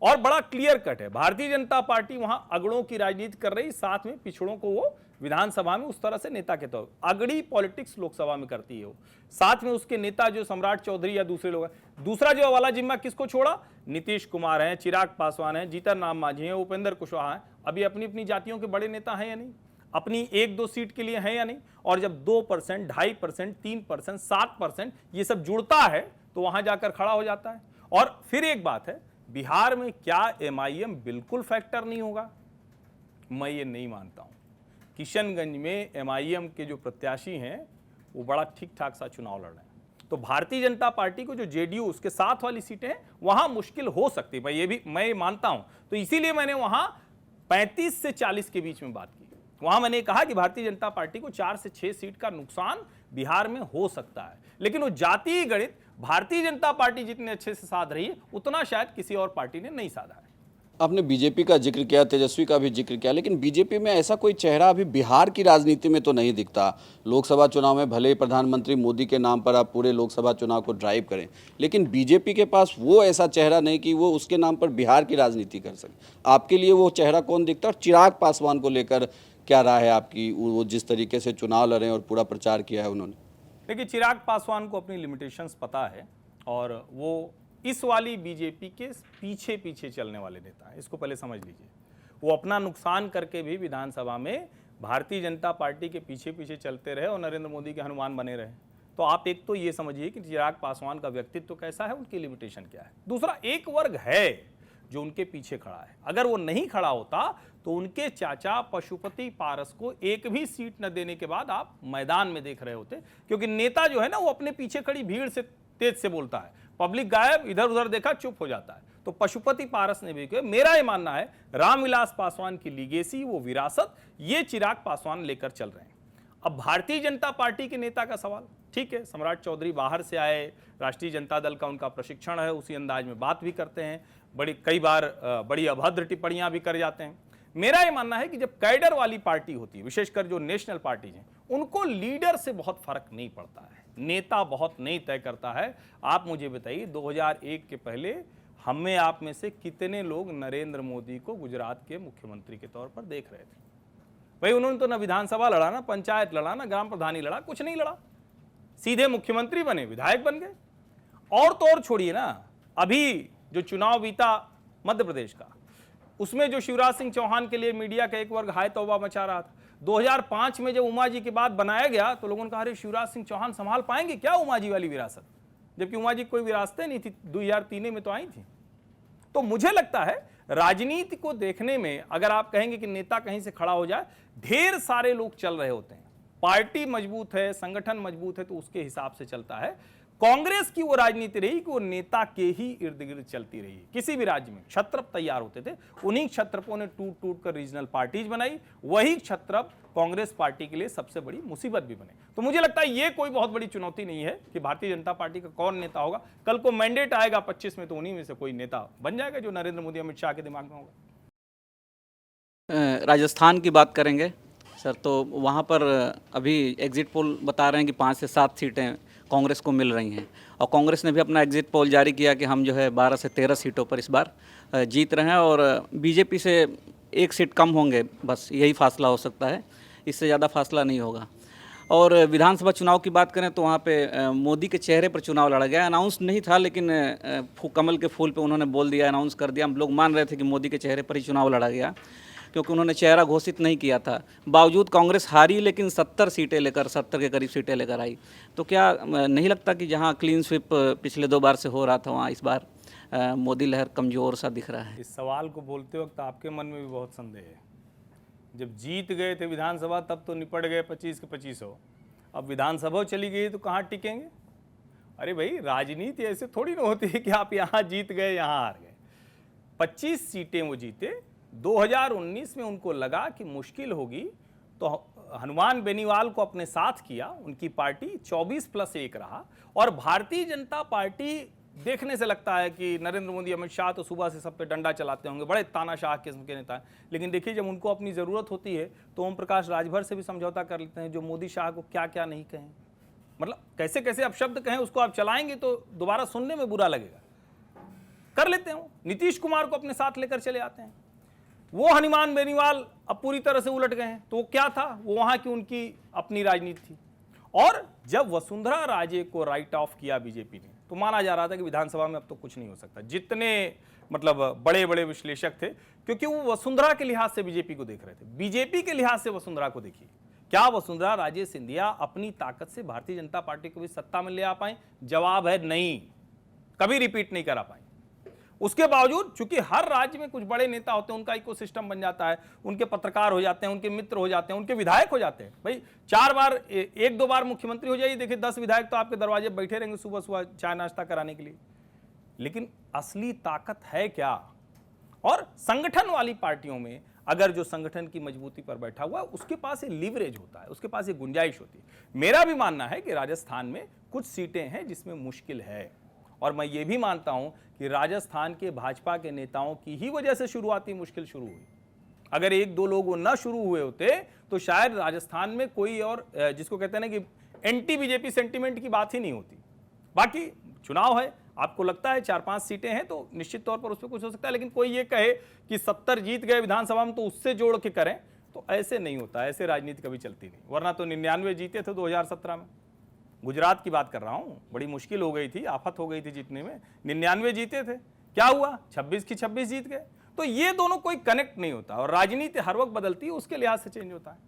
और बड़ा क्लियर कट है, भारतीय जनता पार्टी वहां अगड़ों की राजनीति कर रही, साथ में पिछड़ों को वो विधानसभा में उस तरह से नेता के तौर अगड़ी पॉलिटिक्स लोकसभा में करती है वो। साथ में उसके नेता जो सम्राट चौधरी या दूसरे लोग हैं। दूसरा जो वाला जिम्मा किसको छोड़ा? नीतीश कुमार हैं, चिराग पासवान हैं, जीतन राम मांझी हैं, उपेंद्र कुशवाहा हैं। अभी अपनी अपनी जातियों के बड़े नेता हैं या नहीं? अपनी 1-2 सीट के लिए हैं या नहीं? और जब 2%, 2.5%, 3%, 7% ये सब जुड़ता है तो वहां जाकर खड़ा हो जाता है। और फिर एक बात है, बिहार में क्या MIM बिल्कुल फैक्टर नहीं होगा? मैं ये नहीं मानता हूं। किशनगंज में MIM के जो प्रत्याशी हैं वो बड़ा ठीक ठाक सा चुनाव लड़ रहे हैं। तो भारतीय जनता पार्टी को जो JDU उसके साथ वाली सीटें हैं वहां मुश्किल हो सकती है भाई, ये भी मैं मानता हूं। तो इसीलिए मैंने वहां 35 से 40 के बीच में बात की। वहां मैंने कहा कि भारतीय जनता पार्टी को 4 से 6 सीट का नुकसान बिहार में हो सकता है। लेकिन वो जातीय गणित भारतीय जनता पार्टी जितने अच्छे से साध रही है उतना शायद किसी और पार्टी ने नहीं साधा है। आपने बीजेपी का जिक्र किया, तेजस्वी का भी जिक्र किया, लेकिन बीजेपी में ऐसा कोई चेहरा अभी बिहार की राजनीति में तो नहीं दिखता। लोकसभा चुनाव में भले ही प्रधानमंत्री मोदी के नाम पर आप पूरे लोकसभा चुनाव को ड्राइव करें, लेकिन बीजेपी के पास वो ऐसा चेहरा नहीं कि वो उसके नाम पर बिहार की राजनीति कर सके। आपके लिए वो चेहरा कौन दिखता है? और चिराग पासवान को लेकर क्या राय है आपकी? वो जिस तरीके से चुनाव लड़े और पूरा प्रचार किया है उन्होंने। देखिए, चिराग पासवान को अपनी लिमिटेशंस पता है और वो इस वाली बीजेपी के पीछे पीछे चलने वाले नेता हैं, इसको पहले समझ लीजिए। वो अपना नुकसान करके भी विधानसभा में भारतीय जनता पार्टी के पीछे पीछे चलते रहे और नरेंद्र मोदी के हनुमान बने रहे। तो आप एक तो ये समझिए कि चिराग पासवान का व्यक्तित्व कैसा है, उनकी लिमिटेशन क्या है। दूसरा, एक वर्ग है जो उनके पीछे खड़ा है। अगर वो नहीं खड़ा होता तो उनके चाचा पशुपति पारस को एक भी सीट न देने के बाद आप मैदान में देख रहे होते, क्योंकि नेता जो है ना वो अपने पीछे खड़ी भीड़ से तेज से बोलता है, पब्लिक गायब, इधर उधर देखा चुप हो जाता है। तो पशुपति पारस ने भी किया। मेरा ये मानना है रामविलास पासवान की लीगेसी, वो विरासत, ये चिराग पासवान लेकर चल रहे हैं। अब भारतीय जनता पार्टी के नेता का सवाल, ठीक है, सम्राट चौधरी बाहर से आए, राष्ट्रीय जनता दल का उनका प्रशिक्षण है, उसी अंदाज में बात भी करते हैं, कई बार बड़ी अभद्र टिप्पणियां भी कर जाते हैं। मेरा ये मानना है कि जब कैडर वाली पार्टी होती है, विशेषकर जो नेशनल पार्टीज हैं, उनको लीडर से बहुत फर्क नहीं पड़ता है, नेता बहुत नहीं तय करता है। आप मुझे बताइए, 2001 के पहले हमें आप में से कितने लोग नरेंद्र मोदी को गुजरात के मुख्यमंत्री के तौर पर देख रहे थे? भाई उन्होंने तो ना विधानसभा लड़ा, ना पंचायत लड़ा, ना ग्राम प्रधानी लड़ा, कुछ नहीं लड़ा, सीधे मुख्यमंत्री बने, विधायक बन गए। और तो और छोड़िए ना, अभी जो चुनाव बीता मध्य प्रदेश का, उसमें जो शिवराज सिंह चौहान के लिए मीडिया का एक वर्ग हाय तौबा मचा रहा था। 2005 में जब उमा जी के बाद बनाया गया तो लोगों ने कहा अरे शिवराज सिंह चौहान संभाल पाएंगे क्या उमा जी वाली विरासत, जबकि उमा जी कोई विरासतें नहीं थी, 2003 में तो आई थी। तो मुझे लगता है राजनीति को देखने में अगर आप कहेंगे कि नेता कहीं से खड़ा हो जाए, ढेर सारे लोग चल रहे होते हैं, पार्टी मजबूत है, संगठन मजबूत है तो उसके हिसाब से चलता है। कांग्रेस की वो राजनीति रही कि वो नेता के ही इर्द गिर्द चलती रही। किसी भी राज्य में क्षत्रप तैयार होते थे, उन्हीं क्षत्रपों ने टूट टूट कर रीजनल पार्टीज बनाई, वही क्षत्रप कांग्रेस पार्टी के लिए सबसे बड़ी मुसीबत भी बने। तो मुझे लगता है ये कोई बहुत बड़ी चुनौती नहीं है कि भारतीय जनता पार्टी का कौन नेता होगा। कल को मैंडेट आएगा 25 में तो उन्हीं में से कोई नेता बन जाएगा जो नरेंद्र मोदी अमित शाह के दिमाग में होगा। राजस्थान की बात करेंगे सर, तो वहाँ पर अभी एग्जिट पोल बता रहे हैं कि 5 से 7 सीटें कांग्रेस को मिल रही हैं, और कांग्रेस ने भी अपना एग्जिट पोल जारी किया कि हम जो है 12 से 13 सीटों पर इस बार जीत रहे हैं, और बीजेपी से 1 सीट कम होंगे, बस यही फासला हो सकता है, इससे ज़्यादा फासला नहीं होगा। और विधानसभा चुनाव की बात करें तो वहाँ पे मोदी के चेहरे पर चुनाव लड़ा गया, अनाउंस नहीं था लेकिन कमल के फूल पे उन्होंने बोल दिया, अनाउंस कर दिया। हम लोग मान रहे थे कि मोदी के चेहरे पर ही चुनाव लड़ा गया क्योंकि उन्होंने चेहरा घोषित नहीं किया था। बावजूद कांग्रेस हारी लेकिन 70 सीटें लेकर, 70 के करीब सीटें लेकर आई। तो क्या नहीं लगता कि जहाँ क्लीन स्वीप पिछले 2 बार से हो रहा था वहाँ इस बार मोदी लहर कमज़ोर सा दिख रहा है? इस सवाल को बोलते वक्त आपके मन में भी बहुत संदेह है। जब जीत गए थे विधानसभा तब तो निपट गए 25 के 25 हो, अब विधानसभा चली गई तो कहाँ टिकेंगे? अरे भाई राजनीति ऐसे थोड़ी ना होती है कि आप यहाँ जीत गए यहाँ हार गए। 25 सीटें वो जीते। 2019 में उनको लगा कि मुश्किल होगी तो हनुमान बेनीवाल को अपने साथ किया, उनकी पार्टी 24+1 रहा। और भारतीय जनता पार्टी देखने से लगता है कि नरेंद्र मोदी अमित शाह तो सुबह से सब पे डंडा चलाते होंगे, बड़े तानाशाह किस्म के नेता हैं, लेकिन देखिए जब उनको अपनी ज़रूरत होती है तो ओम प्रकाश राजभर से भी समझौता कर लेते हैं, जो मोदी शाह को क्या क्या नहीं कहें, मतलब कैसे कैसे अपशब्द कहें उसको आप चलाएंगे तो दोबारा सुनने में बुरा लगेगा, कर लेते हैं। नीतीश कुमार को अपने साथ लेकर चले आते हैं। वो हनुमान बेनीवाल अब पूरी तरह से उलट गए हैं, तो वो क्या था, वो वहां की उनकी अपनी राजनीति थी। और जब वसुंधरा राजे को राइट ऑफ किया बीजेपी ने तो माना जा रहा था कि विधानसभा में अब तो कुछ नहीं हो सकता। जितने मतलब बड़े बड़े विश्लेषक थे, क्योंकि वो वसुंधरा के लिहाज से बीजेपी को देख रहे थे, बीजेपी के लिहाज से वसुंधरा को देखिए। क्या वसुंधरा राजे सिंधिया अपनी ताकत से भारतीय जनता पार्टी को भी सत्ता में ले आ पाए? जवाब है नहीं, कभी रिपीट नहीं करा पाए। उसके बावजूद चूंकि हर राज्य में कुछ बड़े नेता होते हैं, उनका इकोसिस्टम बन जाता है, उनके पत्रकार हो जाते हैं, उनके मित्र हो जाते हैं, उनके विधायक हो जाते हैं। भाई 4 बार 1-2 बार मुख्यमंत्री हो जाइए, देखिए 10 विधायक तो आपके दरवाजे बैठे रहेंगे सुबह सुबह चाय नाश्ता कराने के लिए। लेकिन असली ताकत है क्या? और संगठन वाली पार्टियों में अगर जो संगठन की मजबूती पर बैठा हुआ है उसके पास ये लीवरेज होता है, उसके पास ये गुंजाइश होती है। मेरा भी मानना है कि राजस्थान में कुछ सीटें हैं जिसमें मुश्किल है, और मैं ये भी मानता हूं कि राजस्थान के भाजपा के नेताओं की ही वजह से शुरुआती मुश्किल शुरू हुई। अगर 1-2 लोग वो न शुरू हुए होते तो शायद राजस्थान में कोई और जिसको कहते हैं ना कि एंटी बीजेपी सेंटीमेंट की बात ही नहीं होती। बाकी चुनाव है, आपको लगता है 4-5 सीटें हैं तो निश्चित तौर पर उस पर कुछ हो सकता है, लेकिन कोई ये कहे कि 70 जीत गए विधानसभा में तो उससे जोड़ के करें, तो ऐसे नहीं होता। ऐसे राजनीति कभी चलती नहीं, वरना तो 99 जीते थे 2017 में। गुजरात की बात कर रहा हूं, बड़ी मुश्किल हो गई थी, आफत हो गई थी जीतने में, 99 जीते थे, क्या हुआ 26 की 26 जीत गए। तो ये दोनों कोई कनेक्ट नहीं होता, और राजनीति हर वक्त बदलती है, उसके लिहाज से चेंज होता है।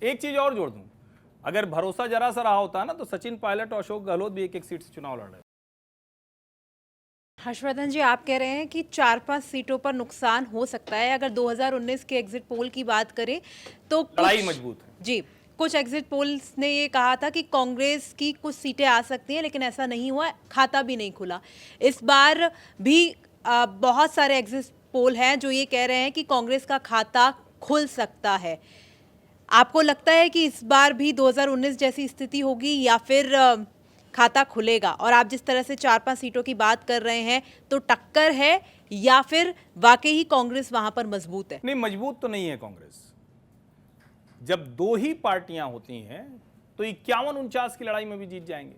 एक चीज और जोड़ दूं, अगर भरोसा जरा सा रहा होता ना तो सचिन पायलट और अशोक गहलोत भी 1-1 सीट से चुनाव लड़ रहे। हर्षवर्धन जी, आप कह रहे हैं कि 4-5 सीटों पर नुकसान हो सकता है। अगर 2019 के एग्जिट पोल की बात करें तो लड़ाई मजबूत है जी। कुछ एग्जिट पोल्स ने ये कहा था कि कांग्रेस की कुछ सीटें आ सकती हैं, लेकिन ऐसा नहीं हुआ, खाता भी नहीं खुला। इस बार भी बहुत सारे एग्जिट पोल हैं जो ये कह रहे हैं कि कांग्रेस का खाता खुल सकता है। आपको लगता है कि इस बार भी 2019 जैसी स्थिति होगी या फिर खाता खुलेगा? और आप जिस तरह से 4-5 सीटों की बात कर रहे हैं तो टक्कर है या फिर वाकई ही कांग्रेस वहां पर मजबूत है? नहीं, मजबूत तो नहीं है कांग्रेस। जब 2 ही पार्टियां होती हैं तो 51-49 की लड़ाई में भी जीत जाएंगे।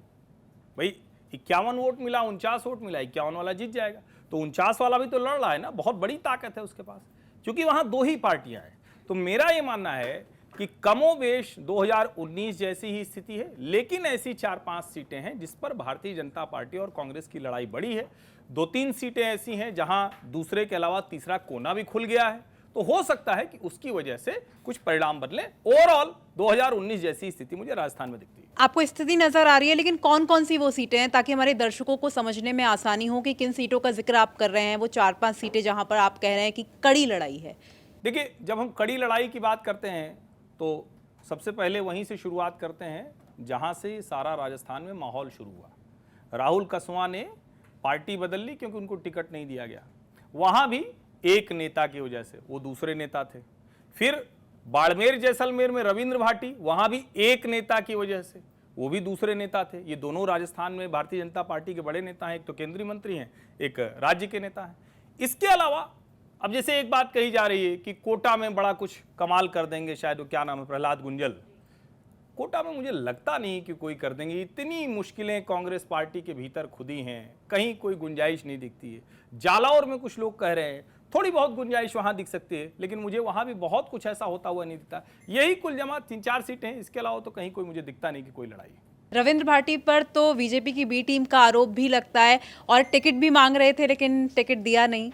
भाई 51 वोट मिला, 49 वोट मिला, 51 वाला जीत जाएगा, तो 49 वाला भी तो लड़ रहा है ना, बहुत बड़ी ताकत है उसके पास, क्योंकि वहां 2 ही पार्टियां हैं। तो मेरा ये मानना है कि कमोबेश 2019 जैसी ही स्थिति है, लेकिन ऐसी 4-5 सीटें हैं जिस पर भारतीय जनता पार्टी और कांग्रेस की लड़ाई बड़ी है। 2-3 सीटें ऐसी हैं जहां दूसरे के अलावा तीसरा कोना भी खुल गया है, तो हो सकता है कि उसकी वजह से कुछ परिणाम बदले। ओवरऑल 2019 जैसी स्थिति मुझे राजस्थान में दिखती है। आपको स्थिति नजर आ रही है, लेकिन कौन कौन सी वो सीटें हैं, ताकि हमारे दर्शकों को समझने में आसानी हो कि किन सीटों का जिक्र आप कर रहे हैं। वो 4-5 सीटें जहां पर आप कह रहे हैं कि कड़ी लड़ाई है। देखिए, जब हम कड़ी लड़ाई की बात करते हैं तो सबसे पहले वहीं से शुरुआत करते हैं जहां से सारा राजस्थान में माहौल शुरू हुआ। राहुल कसवा ने पार्टी बदल ली क्योंकि उनको टिकट नहीं दिया गया। वहां भी एक नेता की वजह से, वो दूसरे नेता थे। फिर बाड़मेर जैसलमेर में रविंद्र भाटी, वहां भी एक नेता की वजह से, वो भी दूसरे नेता थे। ये दोनों राजस्थान में भारतीय जनता पार्टी के बड़े नेता हैं, एक तो केंद्रीय मंत्री हैं, एक राज्य के नेता हैं। इसके अलावा अब जैसे एक बात कही जा रही है कि कोटा में बड़ा कुछ कमाल कर देंगे, शायद वो क्या नाम है, प्रहलाद गुंजल। कोटा में मुझे लगता नहीं कि कोई कर देंगे। इतनी मुश्किलें कांग्रेस पार्टी के भीतर खुदी हैं, कहीं कोई गुंजाइश नहीं दिखती है। जालौर में कुछ लोग कह रहे हैं थोड़ी बहुत गुंजाइश वहां दिख सकती है, लेकिन मुझे वहां भी बहुत कुछ ऐसा होता हुआ नहीं दिखता। यही कुल जमा 3-4 सीटें हैं, इसके अलावा तो कहीं कोई मुझे दिखता नहीं कि कोई लड़ाई है। रविंद्र भाटी पर तो बीजेपी की बी टीम का आरोप भी लगता है, और टिकट भी मांग रहे थे लेकिन टिकट दिया नहीं।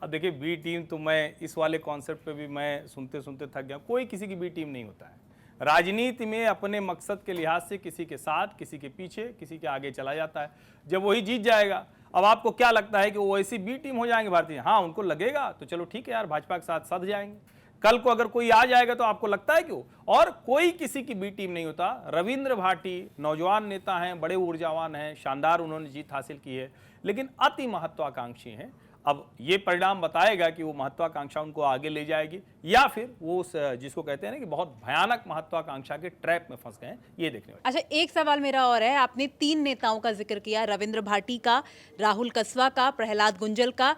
अब देखिए, बी टीम तो मैं इस वाले कॉन्सेप्ट पे भी मैं सुनते सुनते थक गया। कोई किसी की बी टीम नहीं होता है। राजनीति में अपने मकसद के लिहाज से किसी के साथ, किसी के पीछे, किसी के आगे चला जाता है। जब वही जीत जाएगा, अब आपको क्या लगता है कि वो ऐसी बी टीम हो जाएंगे भारतीय? हाँ, उनको लगेगा तो चलो ठीक है यार, भाजपा के साथ सध जाएंगे। कल को अगर कोई आ जाएगा तो आपको लगता है क्यों? और कोई किसी की बी टीम नहीं होता। रविंद्र भाटी नौजवान नेता हैं, बड़े ऊर्जावान हैं, शानदार उन्होंने जीत हासिल की है, लेकिन अति महत्वाकांक्षी हैं। अब ये परिणाम बताएगा कि वो महत्वाकांक्षा उनको आगे ले जाएगी या फिर वो उस जिसको कहते हैं ना कि बहुत भयानक महत्वाकांक्षा के ट्रैप में फंस गए हैं, ये देखने वाली। अच्छा, एक सवाल मेरा और है। आपने 3 नेताओं का जिक्र किया, रविंद्र भाटी का, राहुल कसवा का, प्रहलाद गुंजल का।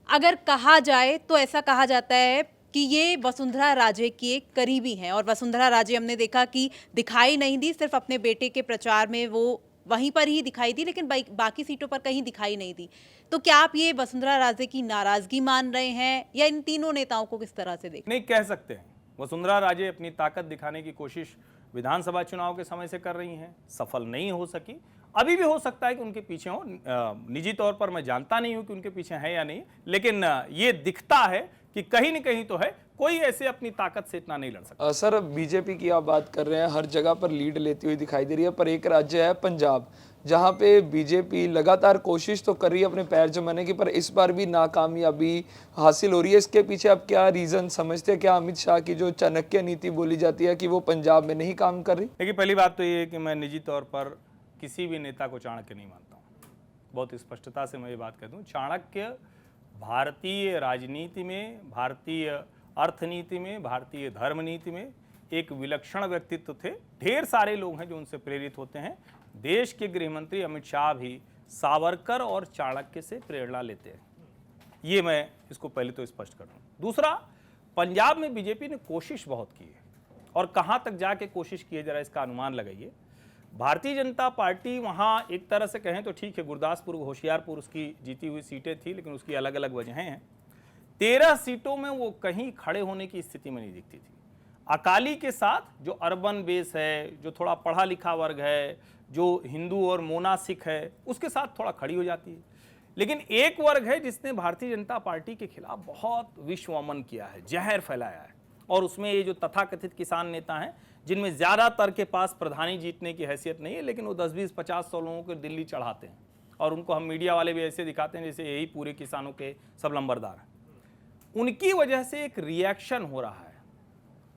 अगर कहा जाए तो ऐसा कहा जाता है कि ये वसुंधरा राजे की एक करीबी हैं, और वसुंधरा राजे हमने देखा कि दिखाई नहीं दी, सिर्फ अपने बेटे के प्रचार में वो वहीं पर ही दिखाई दी, लेकिन बाकी सीटों पर कहीं दिखाई नहीं दी। तो क्या आप ये वसुंधरा राजे की नाराजगी मान रहे हैं, या इन तीनों नेताओं को किस तरह से देख? नहीं कह सकते हैं। वसुंधरा राजे अपनी ताकत दिखाने की कोशिश विधानसभा चुनाव के समय से कर रही हैं, सफल नहीं हो सकी। अभी भी हो सकता है कि उनके पीछे हो। निजी तौर पर मैं जानता नहीं हूं कि उनके पीछे है या नहीं, लेकिन ये दिखता है कि कहीं न कहीं तो है। कोई ऐसे अपनी ताकत से इतना नहीं लड़ सकता। सर, बीजेपी की आप बात कर रहे हैं, हर जगह पर लीड लेती हुई दिखाई दे रही है, पर एक राज्य है पंजाब, जहां पे बीजेपी लगातार कोशिश तो कर रही है अपने पैर जमाने की, पर इस बार भी नाकामयाबी हासिल हो रही है। इसके पीछे आप क्या रीज़न समझते हैं? क्या अमित शाह की जो चाणक्य नीति बोली जाती है कि वो पंजाब में नहीं काम कर रही? देखिए, पहली बात तो ये है कि मैं निजी तौर पर किसी भी नेता को चाणक्य नहीं मानता हूँ। बहुत स्पष्टता से मैं ये बात कह दूँ, चाणक्य भारतीय राजनीति में, भारतीय अर्थनीति में, भारतीय धर्म नीति में एक विलक्षण व्यक्तित्व थे। ढेर सारे लोग हैं जो उनसे प्रेरित होते हैं। देश के गृह मंत्री अमित शाह भी सावरकर और चाणक्य से प्रेरणा लेते हैं। ये मैं इसको पहले तो स्पष्ट कर दूं। दूसरा, पंजाब में बीजेपी ने कोशिश बहुत की है, और कहां तक जाके कोशिश की है जरा इसका अनुमान लगाइए। भारतीय जनता पार्टी वहां एक तरह से कहें तो ठीक है, गुरदासपुर, होशियारपुर उसकी जीती हुई सीटें थी, लेकिन उसकी अलग अलग वजहें हैं। 13 सीटों में वो कहीं खड़े होने की स्थिति में नहीं दिखती थी। अकाली के साथ जो अर्बन बेस है, जो थोड़ा पढ़ा लिखा वर्ग है, जो हिंदू और मोना सिख है, उसके साथ थोड़ा खड़ी हो जाती है। लेकिन एक वर्ग है जिसने भारतीय जनता पार्टी के खिलाफ बहुत विश्वमन किया है, जहर फैलाया है, और उसमें ये जो तथाकथित किसान नेता हैं, जिनमें ज़्यादातर के पास प्रधानी जीतने की हैसियत नहीं है, लेकिन वो 10-20-50-100 लोगों को दिल्ली चढ़ाते हैं, और उनको हम मीडिया वाले भी ऐसे दिखाते हैं जैसे यही पूरे किसानों के सब लंबरदार हैं। उनकी वजह से एक रिएक्शन हो रहा है।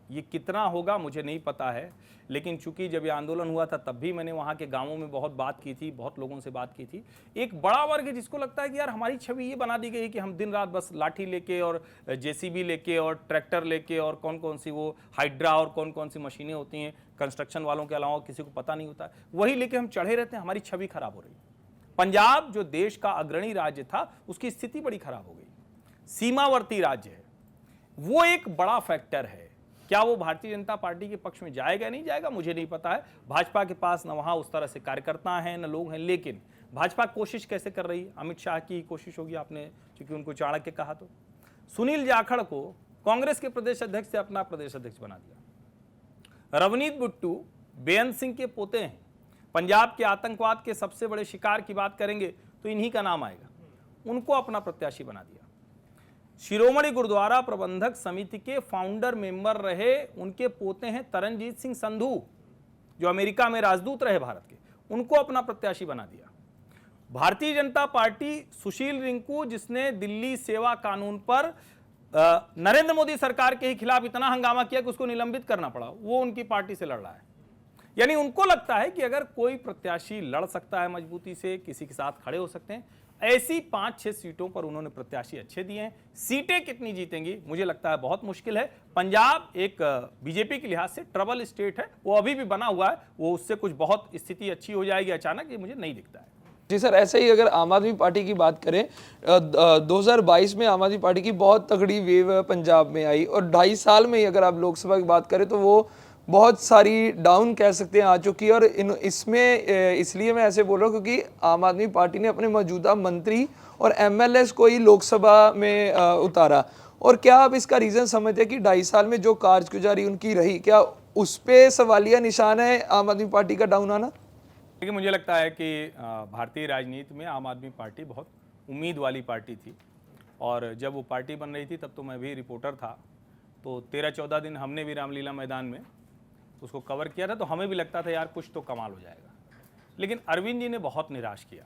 ये कितना होगा मुझे नहीं पता है, लेकिन चूंकि जब ये आंदोलन हुआ था तब भी मैंने वहाँ के गांवों में बहुत बात की थी, बहुत लोगों से बात की थी। एक बड़ा वर्ग है जिसको लगता है कि यार हमारी छवि ये बना दी गई है कि हम दिन रात बस लाठी लेके और जेसीबी लेके और ट्रैक्टर लेके और कौन कौन सी वो हाइड्रा और कौन कौन सी मशीनें होती हैं कंस्ट्रक्शन वालों के अलावा किसी को पता नहीं होता, वही लेके हम चढ़े रहते हैं। हमारी छवि खराब हो रही है। पंजाब जो देश का अग्रणी राज्य था, उसकी स्थिति बड़ी खराब हो गई। सीमावर्ती राज्य है, वो एक बड़ा फैक्टर है। क्या वो भारतीय जनता पार्टी के पक्ष में जाएगा नहीं जाएगा मुझे नहीं पता है। भाजपा के पास न वहाँ उस तरह से कार्यकर्ता हैं न लोग हैं, लेकिन भाजपा कोशिश कैसे कर रही है? अमित शाह की कोशिश होगी, आपने चूंकि उनको चाणक्य कहा, तो सुनील जाखड़ को कांग्रेस के प्रदेश अध्यक्ष से अपना प्रदेश अध्यक्ष बना दिया। रवनीत बिट्टू बेअंत सिंह के पोते हैं। पंजाब के आतंकवाद के सबसे बड़े शिकार की बात करेंगे तो इन्हीं का नाम आएगा। उनको अपना प्रत्याशी बना दिया। शिरोमणि गुरुद्वारा प्रबंधक समिति के फाउंडर मेंबर रहे उनके पोते हैं तरनजीत सिंह संधू, जो अमेरिका में राजदूत रहे भारत के, उनको अपना प्रत्याशी बना दिया। भारतीय जनता पार्टी सुशील रिंकू, जिसने दिल्ली सेवा कानून पर नरेंद्र मोदी सरकार के ही खिलाफ इतना हंगामा किया कि उसको निलंबित करना पड़ा, वो उनकी पार्टी से लड़ रहा है। यानी उनको लगता है कि अगर कोई प्रत्याशी लड़ सकता है मजबूती से, किसी के साथ खड़े हो सकते हैं, ऐसी 5-6 सीटों पर उन्होंने प्रत्याशी अच्छे दिए हैं। सीटें कितनी जीतेंगी मुझे लगता है बहुत मुश्किल है। पंजाब एक बीजेपी के लिहाज से ट्रबल स्टेट है, वो अभी भी बना हुआ है, वो उससे कुछ बहुत स्थिति अच्छी हो जाएगी अचानक, ये मुझे नहीं दिखता है। जी सर, ऐसे ही अगर आम आदमी पार्टी की बात करें, 2022 में आम आदमी पार्टी की बहुत तगड़ी वेव पंजाब में आई और 2.5 साल में ही अगर आप लोकसभा की बात करें तो वो बहुत सारी डाउन कह सकते हैं आ चुकी है। और इसमें इसलिए मैं ऐसे बोल रहा हूँ क्योंकि आम आदमी पार्टी ने अपने मौजूदा मंत्री और एमएलएस को ही लोकसभा में उतारा। और क्या आप इसका रीज़न समझते हैं कि 2.5 साल में जो कारगुजारी उनकी रही, क्या उस पर सवालिया निशान है आम आदमी पार्टी का डाउन आना? देखिए, मुझे लगता है कि भारतीय राजनीति में आम आदमी पार्टी बहुत उम्मीद वाली पार्टी थी और जब वो पार्टी बन रही थी तब तो मैं भी रिपोर्टर था, तो 13-14 दिन हमने भी रामलीला मैदान में उसको कवर किया था, तो हमें भी लगता था यार कुछ तो कमाल हो जाएगा। लेकिन अरविंद जी ने बहुत निराश किया।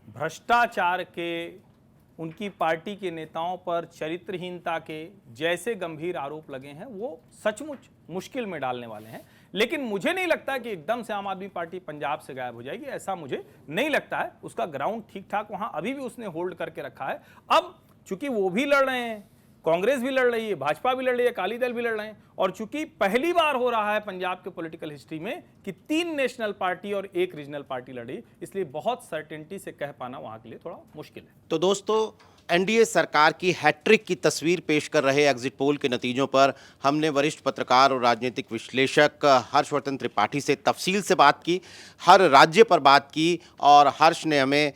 भ्रष्टाचार के, उनकी पार्टी के नेताओं पर चरित्रहीनता के जैसे गंभीर आरोप लगे हैं, वो सचमुच मुश्किल में डालने वाले हैं। लेकिन मुझे नहीं लगता कि एकदम से आम आदमी पार्टी पंजाब से गायब हो जाएगी, ऐसा मुझे नहीं लगता है। उसका ग्राउंड ठीक ठाक वहाँ अभी भी उसने होल्ड करके रखा है। अब चूंकि वो भी लड़ रहे हैं, कांग्रेस भी लड़ रही है, भाजपा भी लड़ रही है, अकाली दल भी लड़ रहे हैं, और चूंकि पहली बार हो रहा है पंजाब के पॉलिटिकल हिस्ट्री में कि 3 नेशनल पार्टी और 1 रीजनल पार्टी लड़ी, इसलिए बहुत सर्टेनिटी से कह पाना वहां के लिए थोड़ा मुश्किल है। तो दोस्तों, एनडीए सरकार की हैट्रिक की तस्वीर पेश कर रहे एग्जिट पोल के नतीजों पर हमने वरिष्ठ पत्रकार और राजनीतिक विश्लेषक हर्षवर्धन त्रिपाठी से तफसील से बात की, हर राज्य पर बात की, और हर्ष ने हमें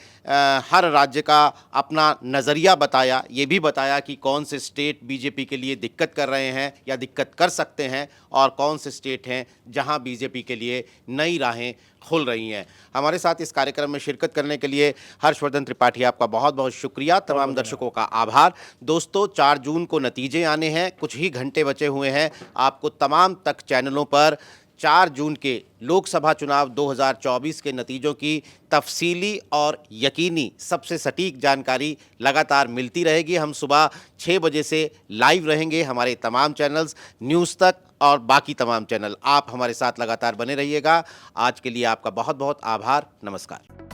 हर राज्य का अपना नज़रिया बताया, ये भी बताया कि कौन से स्टेट बीजेपी के लिए दिक्कत कर रहे हैं या दिक्कत कर सकते हैं और कौन से स्टेट हैं जहां बीजेपी के लिए नई राहें खुल रही हैं। हमारे साथ इस कार्यक्रम में शिरकत करने के लिए हर्षवर्धन त्रिपाठी, आपका बहुत बहुत शुक्रिया। तमाम दर्शकों का आभार। दोस्तों, 4 जून को नतीजे आने हैं, कुछ ही घंटे बचे हुए हैं। आपको तमाम तक चैनलों पर 4 जून के लोकसभा चुनाव 2024 के नतीजों की तफसीली और यकीनी सबसे सटीक जानकारी लगातार मिलती रहेगी। हम सुबह 6 बजे से लाइव रहेंगे, हमारे तमाम चैनल्स, न्यूज़ तक और बाकी तमाम चैनल। आप हमारे साथ लगातार बने रहिएगा। आज के लिए आपका बहुत बहुत आभार। नमस्कार।